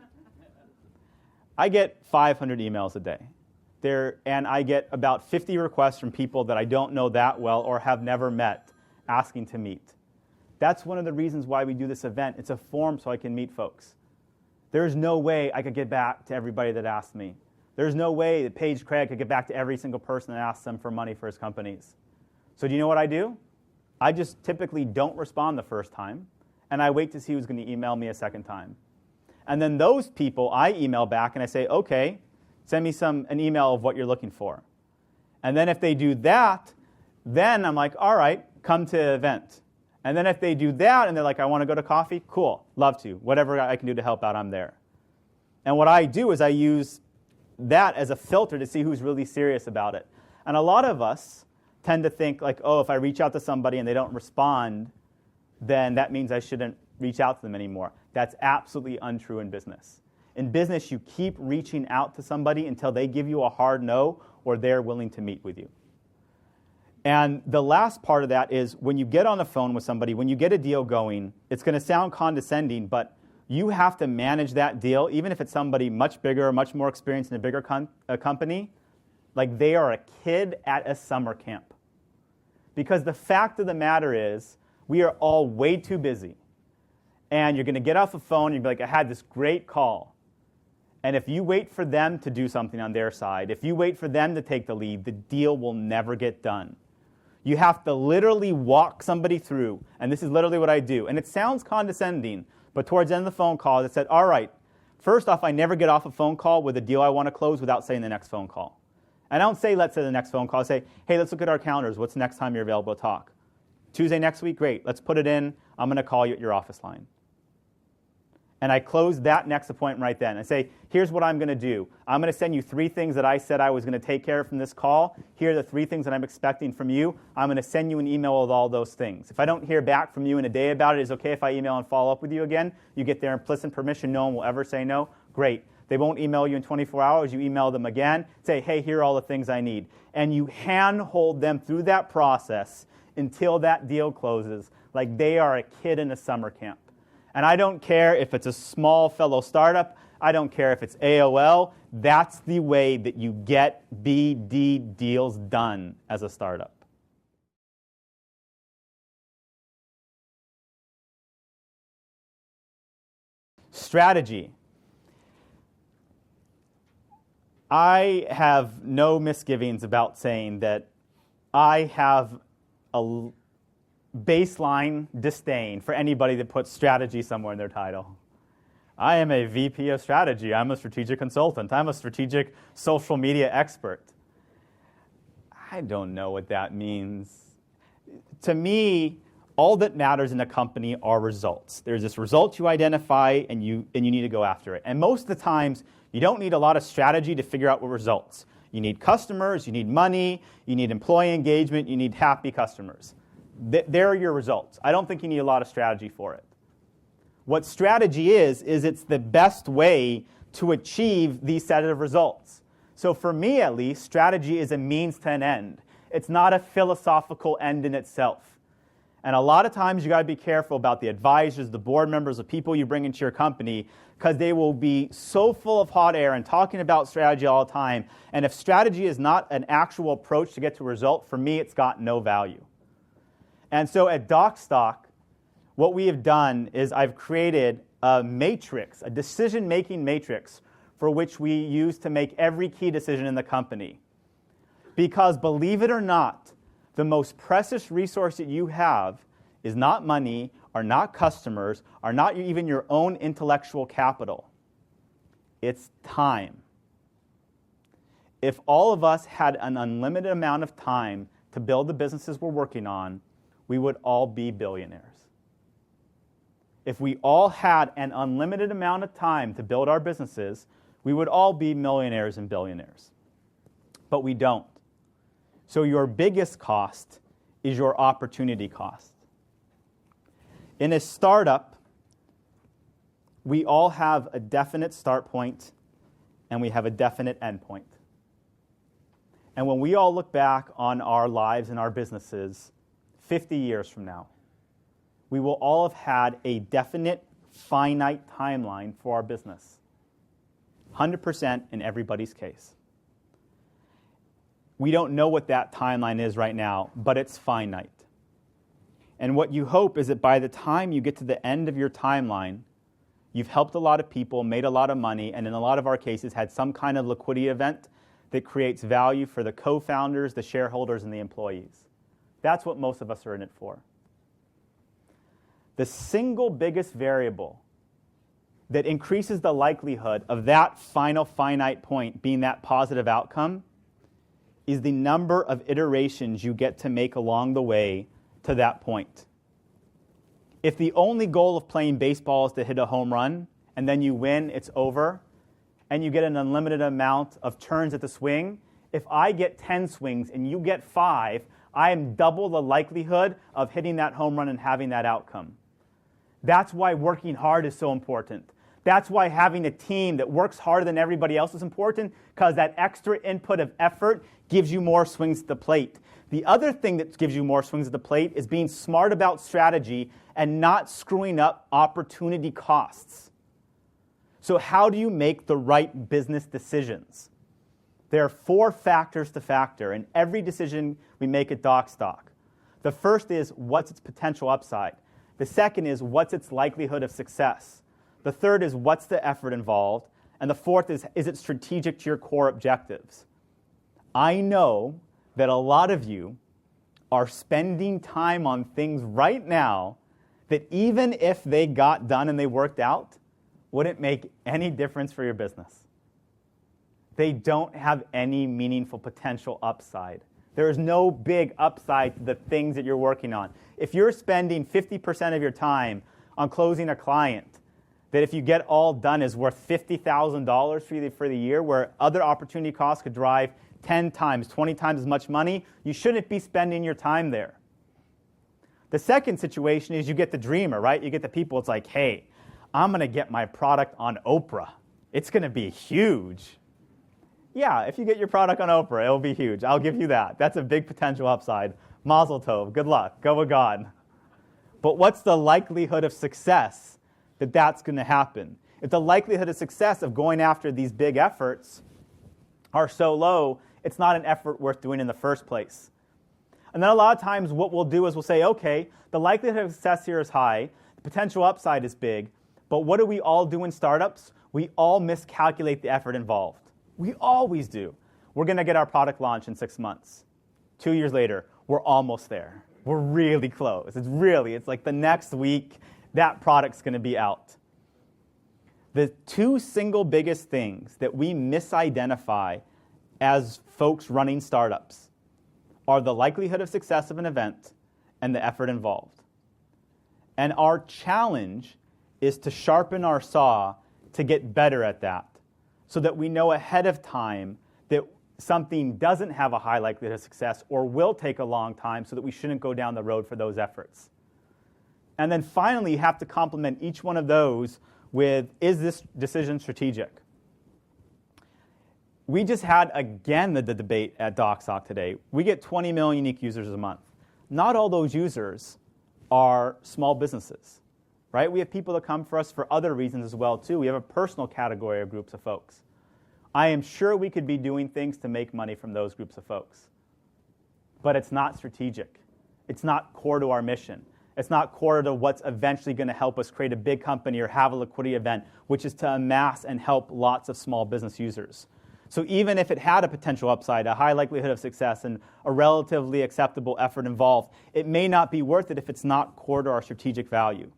I get 500 emails a day. And I get about 50 requests from people that I don't know that well or have never met asking to meet. That's one of the reasons why we do this event. It's a forum so I can meet folks. There's no way I could get back to everybody that asked me. There's no way that Paige Craig could get back to every single person that asks them for money for his companies. So do you know what I do? I just typically don't respond the first time, and I wait to see who's going to email me a second time. And then those people, I email back and I say, okay, send me an email of what you're looking for. And then if they do that, then I'm like, all right, come to the event. And then if they do that and they're like, I want to go to coffee, cool, love to. Whatever I can do to help out, I'm there. And what I do is I use that as a filter to see who's really serious about it. And a lot of us tend to think like, oh, if I reach out to somebody and they don't respond, then that means I shouldn't reach out to them anymore. That's absolutely untrue in business. In business, you keep reaching out to somebody until they give you a hard no or they're willing to meet with you. And the last part of that is when you get on the phone with somebody, when you get a deal going, it's going to sound condescending, but you have to manage that deal, even if it's somebody much bigger, much more experienced in a bigger company, like they are a kid at a summer camp. Because the fact of the matter is, we are all way too busy. And you're going to get off the phone and you'll be like, I had this great call. And if you wait for them to do something on their side, if you wait for them to take the lead, the deal will never get done. You have to literally walk somebody through, and this is literally what I do. And it sounds condescending, but towards the end of the phone call, I said, all right, first off, I never get off a phone call with a deal I want to close without saying the next phone call. And I don't say, let's say the next phone call. I say, hey, let's look at our calendars. What's the next time you're available to talk? Tuesday next week? Great. Let's put it in. I'm going to call you at your office line. And I close that next appointment right then. I say, here's what I'm going to do. I'm going to send you 3 things that I said I was going to take care of from this call. Here are the 3 things that I'm expecting from you. I'm going to send you an email with all those things. If I don't hear back from you in a day about it, is it okay if I email and follow up with you again? You get their implicit permission. No one will ever say no. Great. They won't email you in 24 hours. You email them again. Say, hey, here are all the things I need. And you handhold them through that process until that deal closes like they are a kid in a summer camp. And I don't care if it's a small fellow startup. I don't care if it's AOL. That's the way that you get BD deals done as a startup. Strategy. I have no misgivings about saying that I have a baseline disdain for anybody that puts strategy somewhere in their title. I am a VP of strategy. I'm a strategic consultant. I'm a strategic social media expert. I don't know what that means. To me, all that matters in a company are results. There's this result you identify, and you need to go after it. And most of the times, you don't need a lot of strategy to figure out what results. You need customers, you need money, you need employee engagement, you need happy customers. There are your results. I don't think you need a lot of strategy for it. What strategy is it's the best way to achieve these set of results. So for me, at least, strategy is a means to an end. It's not a philosophical end in itself. And a lot of times, you got to be careful about the advisors, the board members, the people you bring into your company, because they will be so full of hot air and talking about strategy all the time. And if strategy is not an actual approach to get to a result, for me, it's got no value. And so at Docstoc, what we have done is I've created a matrix, a decision-making matrix, for which we use to make every key decision in the company. Because believe it or not, the most precious resource that you have is not money, are not customers, are not even your own intellectual capital. It's time. If all of us had an unlimited amount of time to build the businesses we're working on, we would all be billionaires. If we all had an unlimited amount of time to build our businesses, we would all be millionaires and billionaires. But we don't. So your biggest cost is your opportunity cost. In a startup, we all have a definite start point and we have a definite end point. And when we all look back on our lives and our businesses 50 years from now, we will all have had a definite, finite timeline for our business. 100% in everybody's case. We don't know what that timeline is right now, but it's finite. And what you hope is that by the time you get to the end of your timeline, you've helped a lot of people, made a lot of money, and in a lot of our cases had some kind of liquidity event that creates value for the co-founders, the shareholders, and the employees. That's what most of us are in it for. the single biggest variable that increases the likelihood of that final finite point being that positive outcome is the number of iterations you get to make along the way to that point. If the only goal of playing baseball is to hit a home run, and then you win, it's over, and you get an unlimited amount of turns at the swing, if I get 10 swings and you get 5, I am double the likelihood of hitting that home run and having that outcome. That's why working hard is so important. That's why having a team that works harder than everybody else is important, because that extra input of effort gives you more swings at the plate. The other thing that gives you more swings at the plate is being smart about strategy and not screwing up opportunity costs. So how do you make the right business decisions? There are 4 factors to factor in every decision we make at Docstoc. The first is, what's its potential upside? The second is, what's its likelihood of success? The third is, what's the effort involved? And the fourth is it strategic to your core objectives? I know that a lot of you are spending time on things right now that even if they got done and they worked out, wouldn't make any difference for your business. They don't have any meaningful potential upside. There is no big upside to the things that you're working on. If you're spending 50% of your time on closing a client that if you get all done is worth $50,000 for the year, where other opportunity costs could drive 10 times, 20 times as much money, you shouldn't be spending your time there. The second situation is you get the dreamer, right? You get the people, it's like, hey, I'm going to get my product on Oprah. It's going to be huge. Yeah, if you get your product on Oprah, it'll be huge. I'll give you that. That's a big potential upside. Mazel tov. Good luck. Go with God. But what's the likelihood of success that that's going to happen? If the likelihood of success of going after these big efforts are so low, it's not an effort worth doing in the first place. And then a lot of times what we'll do is we'll say, okay, the likelihood of success here is high, the potential upside is big, but what do we all do in startups? We all miscalculate the effort involved. We always do. We're going to get our product launched in 6 months. 2 years later, we're almost there. We're really close. It's like the next week, that product's going to be out. The 2 single biggest things that we misidentify as folks running startups are the likelihood of success of an event and the effort involved. And our challenge is to sharpen our saw to get better at that, so that we know ahead of time that something doesn't have a high likelihood of success or will take a long time, so that we shouldn't go down the road for those efforts. And then finally, you have to complement each one of those with, is this decision strategic? We just had, again, the debate at Docstoc today. We get 20 million unique users a month. Not all those users are small businesses, right? We have people that come for us for other reasons as well, too. We have a personal category of groups of folks. I am sure we could be doing things to make money from those groups of folks. But it's not strategic. It's not core to our mission. It's not core to what's eventually going to help us create a big company or have a liquidity event, which is to amass and help lots of small business users. So even if it had a potential upside, a high likelihood of success, and a relatively acceptable effort involved, it may not be worth it if it's not core to our strategic value.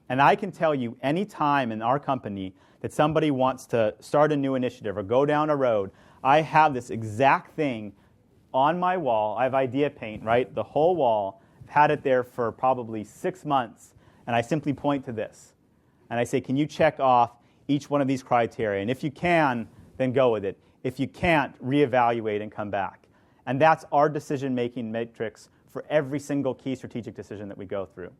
And I can tell you, any time in our company that somebody wants to start a new initiative or go down a road, I have this exact thing on my wall. I have idea paint, right? The whole wall. I've had it there for probably 6 months, and I simply point to this. And I say, can you check off each one of these criteria? And if you can, then go with it. If you can't, reevaluate and come back. And that's our decision-making matrix for every single key strategic decision that we go through.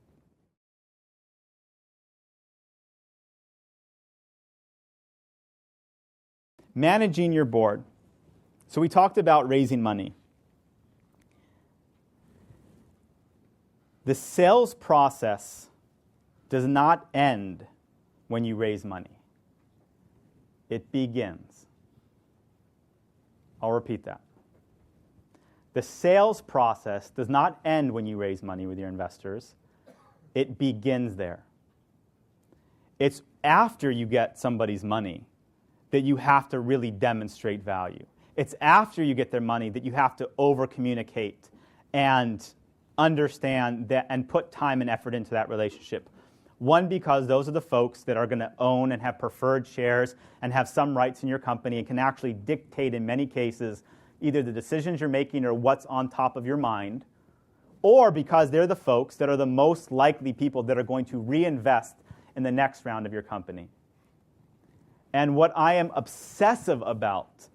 Managing your board. So we talked about raising money. The sales process does not end when you raise money. It begins. I'll repeat that. The sales process does not end when you raise money with your investors. It begins there. It's after you get somebody's money that you have to really demonstrate value. It's after you get their money that you have to over-communicate and understand that and put time and effort into that relationship. One, because those are the folks that are going to own and have preferred shares and have some rights in your company and can actually dictate, in many cases, either the decisions you're making or what's on top of your mind, or because they're the folks that are the most likely people that are going to reinvest in the next round of your company. And what I am obsessive about,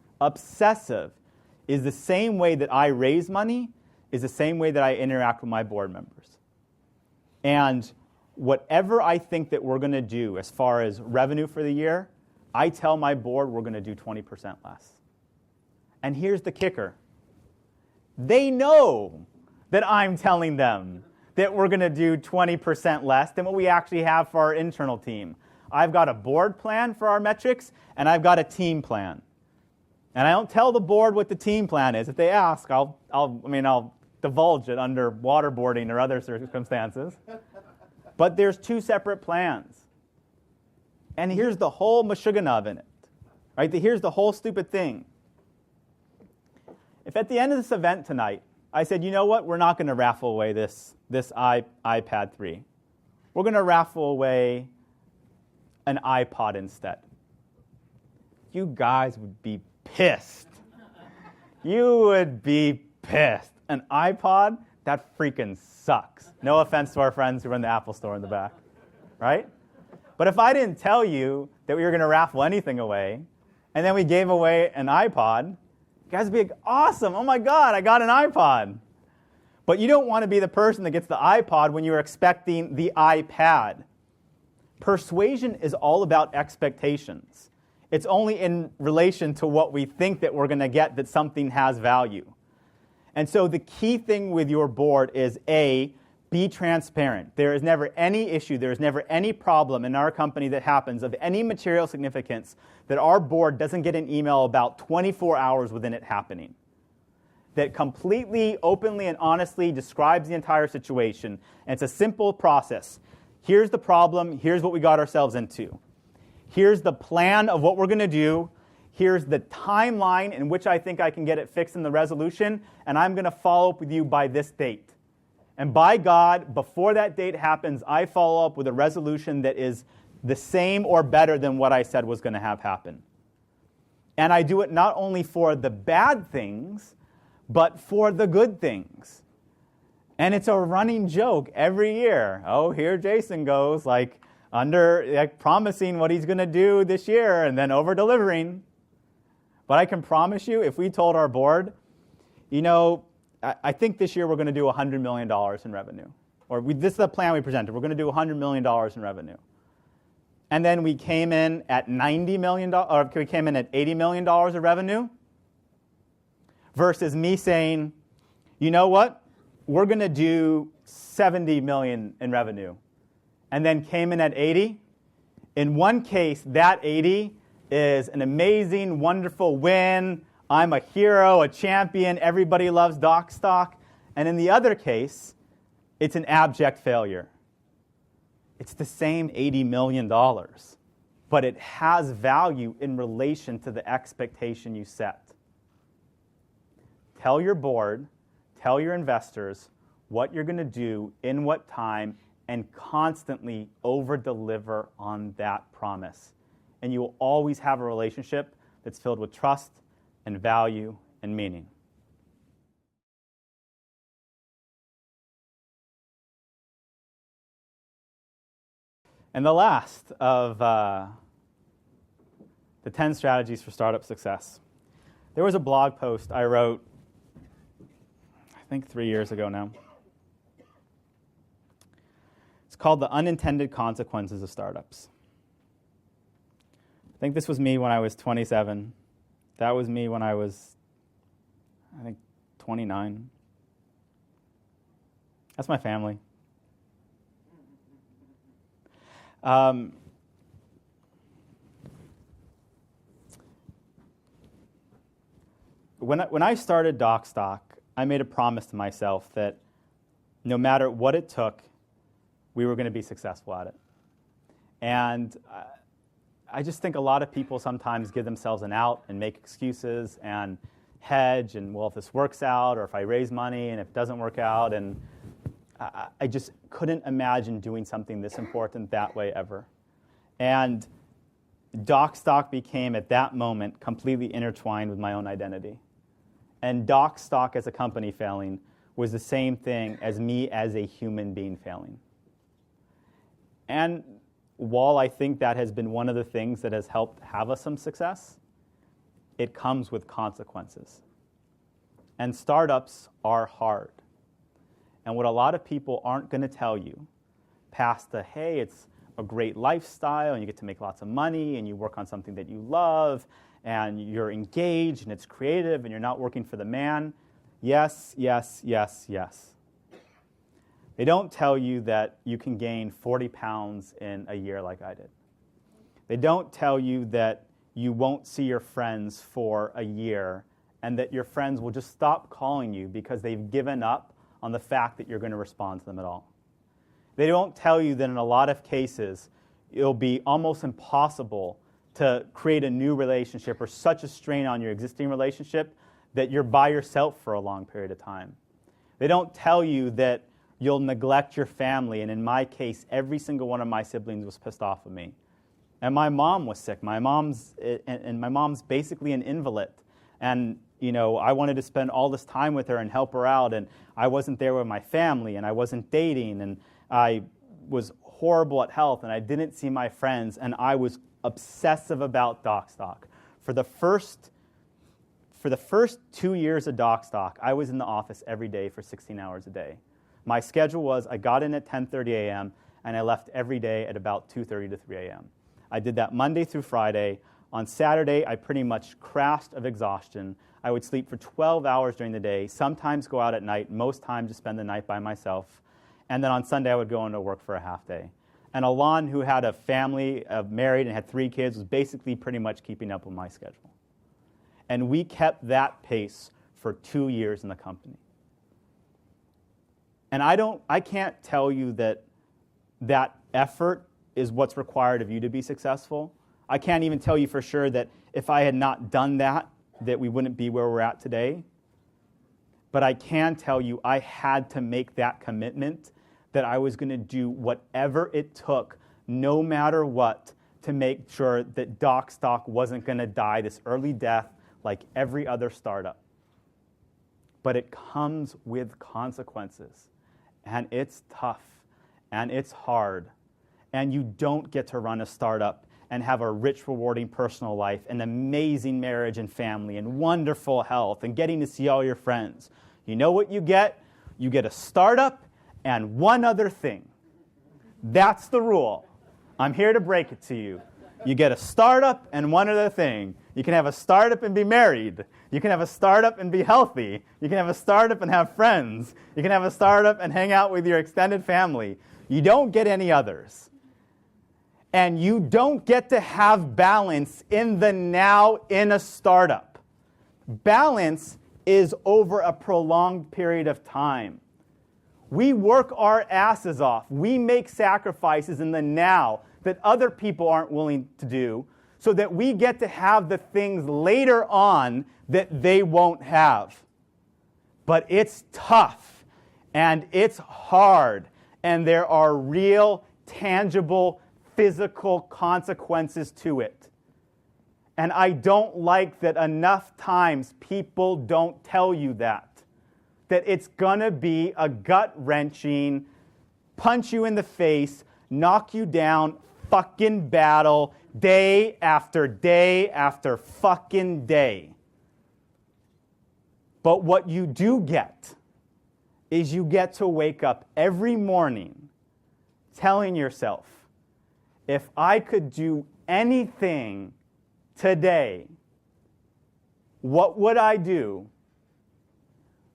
is the same way that I raise money is the same way that I interact with my board members. And whatever I think that we're going to do as far as revenue for the year, I tell my board we're going to do 20% less. And here's the kicker. They know that I'm telling them that we're going to do 20% less than what we actually have for our internal team. I've got a board plan for our metrics, and I've got a team plan. And I don't tell the board what the team plan is. If they ask, I'll divulge it under waterboarding or other circumstances. But there's two separate plans. And here's the whole mashuganav in it. Right? Here's the whole stupid thing. If at the end of this event tonight, I said, you know what, we're not going to raffle away this iPad 3. We're going to raffle away an iPod instead. You guys would be pissed. You would be pissed. An iPod? That freaking sucks. No offense to our friends who run the Apple store in the back, right? But if I didn't tell you that we were going to raffle anything away, and then we gave away an iPod, you guys would be like, awesome, oh my God, I got an iPod. But you don't want to be the person that gets the iPod when you're expecting the iPad. Persuasion is all about expectations. It's only in relation to what we think that we're going to get that something has value. And so the key thing with your board is A, be transparent. There is never any issue, there is never any problem in our company that happens of any material significance that our board doesn't get an email about 24 hours within it happening. That completely, openly, and honestly describes the entire situation. And it's a simple process. Here's the problem, here's what we got ourselves into. Here's the plan of what we're going to do. Here's the timeline in which I think I can get it fixed in the resolution, and I'm going to follow up with you by this date. And by God, before that date happens, I follow up with a resolution that is the same or better than what I said was going to have happen. And I do it not only for the bad things, but for the good things. And it's a running joke every year. Oh, here Jason goes, promising what he's going to do this year and then over-delivering. But I can promise you, if we told our board, I think this year we're going to do $100 million in revenue. This is the plan we presented. We're going to do $100 million in revenue. And then we came in at $90 million, or we came in at $80 million of revenue, versus me saying, you know what, we're going to do $70 million in revenue, and then came in at 80. In one case, that 80 is an amazing, wonderful win. I'm a hero, a champion. Everybody loves Docstoc. And in the other case, it's an abject failure. It's the same $80 million, but it has value in relation to the expectation you set. Tell your board, tell your investors what you're going to do, in what time, and constantly over-deliver on that promise. And you will always have a relationship that's filled with trust and value and meaning. And the last of the 10 strategies for startup success. There was a blog post I wrote, I think 3 years ago now. It's called The Unintended Consequences of Startups. I think this was me when I was 27. That was me when I was, 29. That's my family. When I started Docstoc, I made a promise to myself that no matter what it took, we were going to be successful at it. And I just think a lot of people sometimes give themselves an out and make excuses and hedge, and well, if this works out, or if I raise money and if it doesn't work out, and I just couldn't imagine doing something this important that way ever. And Docstoc became, at that moment, completely intertwined with my own identity. And Docstoc as a company failing was the same thing as me as a human being failing. And while I think that has been one of the things that has helped have us some success, it comes with consequences. And startups are hard. And what a lot of people aren't going to tell you, past the, hey, it's a great lifestyle, and you get to make lots of money, and you work on something that you love, and you're engaged, and it's creative, and you're not working for the man. Yes, yes, yes, yes. They don't tell you that you can gain 40 pounds in a year like I did. They don't tell you that you won't see your friends for a year, and that your friends will just stop calling you because they've given up on the fact that you're going to respond to them at all. They don't tell you that in a lot of cases, it'll be almost impossible to create a new relationship or such a strain on your existing relationship that you're by yourself for a long period of time. They don't tell you that you'll neglect your family, and in my case, every single one of my siblings was pissed off with me. And my mom was sick. My mom's basically an invalid. And I wanted to spend all this time with her and help her out, and I wasn't there with my family, and I wasn't dating, and I was horrible at health, and I didn't see my friends, and I was obsessive about Docstoc. For the first 2 years of Docstoc, I was in the office every day for 16 hours a day. My schedule was I got in at 10:30 a.m., and I left every day at about 2:30 to 3 a.m. I did that Monday through Friday. On Saturday, I pretty much crashed of exhaustion. I would sleep for 12 hours during the day, sometimes go out at night, most times just spend the night by myself. And then on Sunday, I would go into work for a half day. And Alon, who had a family, married and had 3 kids, was basically pretty much keeping up with my schedule. And we kept that pace for 2 years in the company. And I can't tell you that effort is what's required of you to be successful. I can't even tell you for sure that if I had not done that we wouldn't be where we're at today. But I can tell you I had to make that commitment that I was going to do whatever it took, no matter what, to make sure that Docstoc wasn't going to die this early death like every other startup. But it comes with consequences. And it's tough. And it's hard. And you don't get to run a startup and have a rich, rewarding personal life, an amazing marriage and family, and wonderful health, and getting to see all your friends. You know what you get? You get a startup and one other thing. That's the rule. I'm here to break it to you. You get a startup and one other thing. You can have a startup and be married. You can have a startup and be healthy. You can have a startup and have friends. You can have a startup and hang out with your extended family. You don't get any others. And you don't get to have balance in the now in a startup. Balance is over a prolonged period of time. We work our asses off. We make sacrifices in the now that other people aren't willing to do so that we get to have the things later on that they won't have. But it's tough, and it's hard, and there are real, tangible, physical consequences to it. And I don't like that enough times people don't tell you that it's going to be a gut-wrenching, punch you in the face, knock you down, fucking battle, day after fucking day. But what you do get is you get to wake up every morning telling yourself, if I could do anything today, what would I do?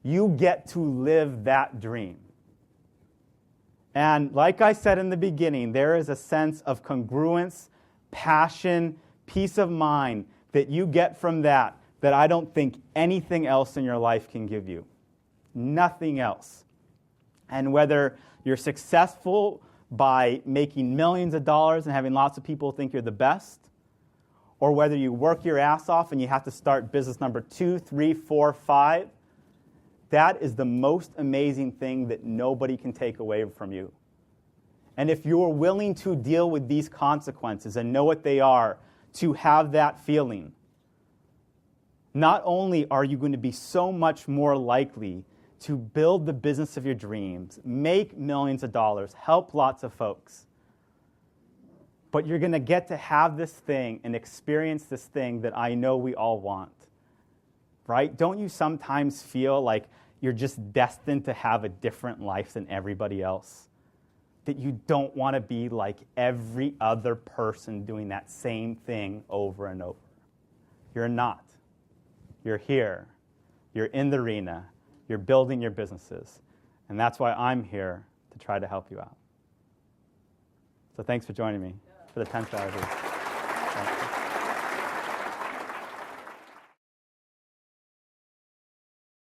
You get to live that dream. And like I said in the beginning, there is a sense of congruence, passion, peace of mind that you get from that I don't think anything else in your life can give you. Nothing else. And whether you're successful by making millions of dollars and having lots of people think you're the best, or whether you work your ass off and you have to start business number 2, 3, 4, 5, That is the most amazing thing that nobody can take away from you. And if you're willing to deal with these consequences and know what they are, to have that feeling, not only are you going to be so much more likely to build the business of your dreams, make millions of dollars, help lots of folks, but you're going to get to have this thing and experience this thing that I know we all want. Right? Don't you sometimes feel like you're just destined to have a different life than everybody else? That you don't want to be like every other person doing that same thing over and over. You're not. You're here. You're in the arena. You're building your businesses. And that's why I'm here to try to help you out. So thanks for joining me for the 10th hour.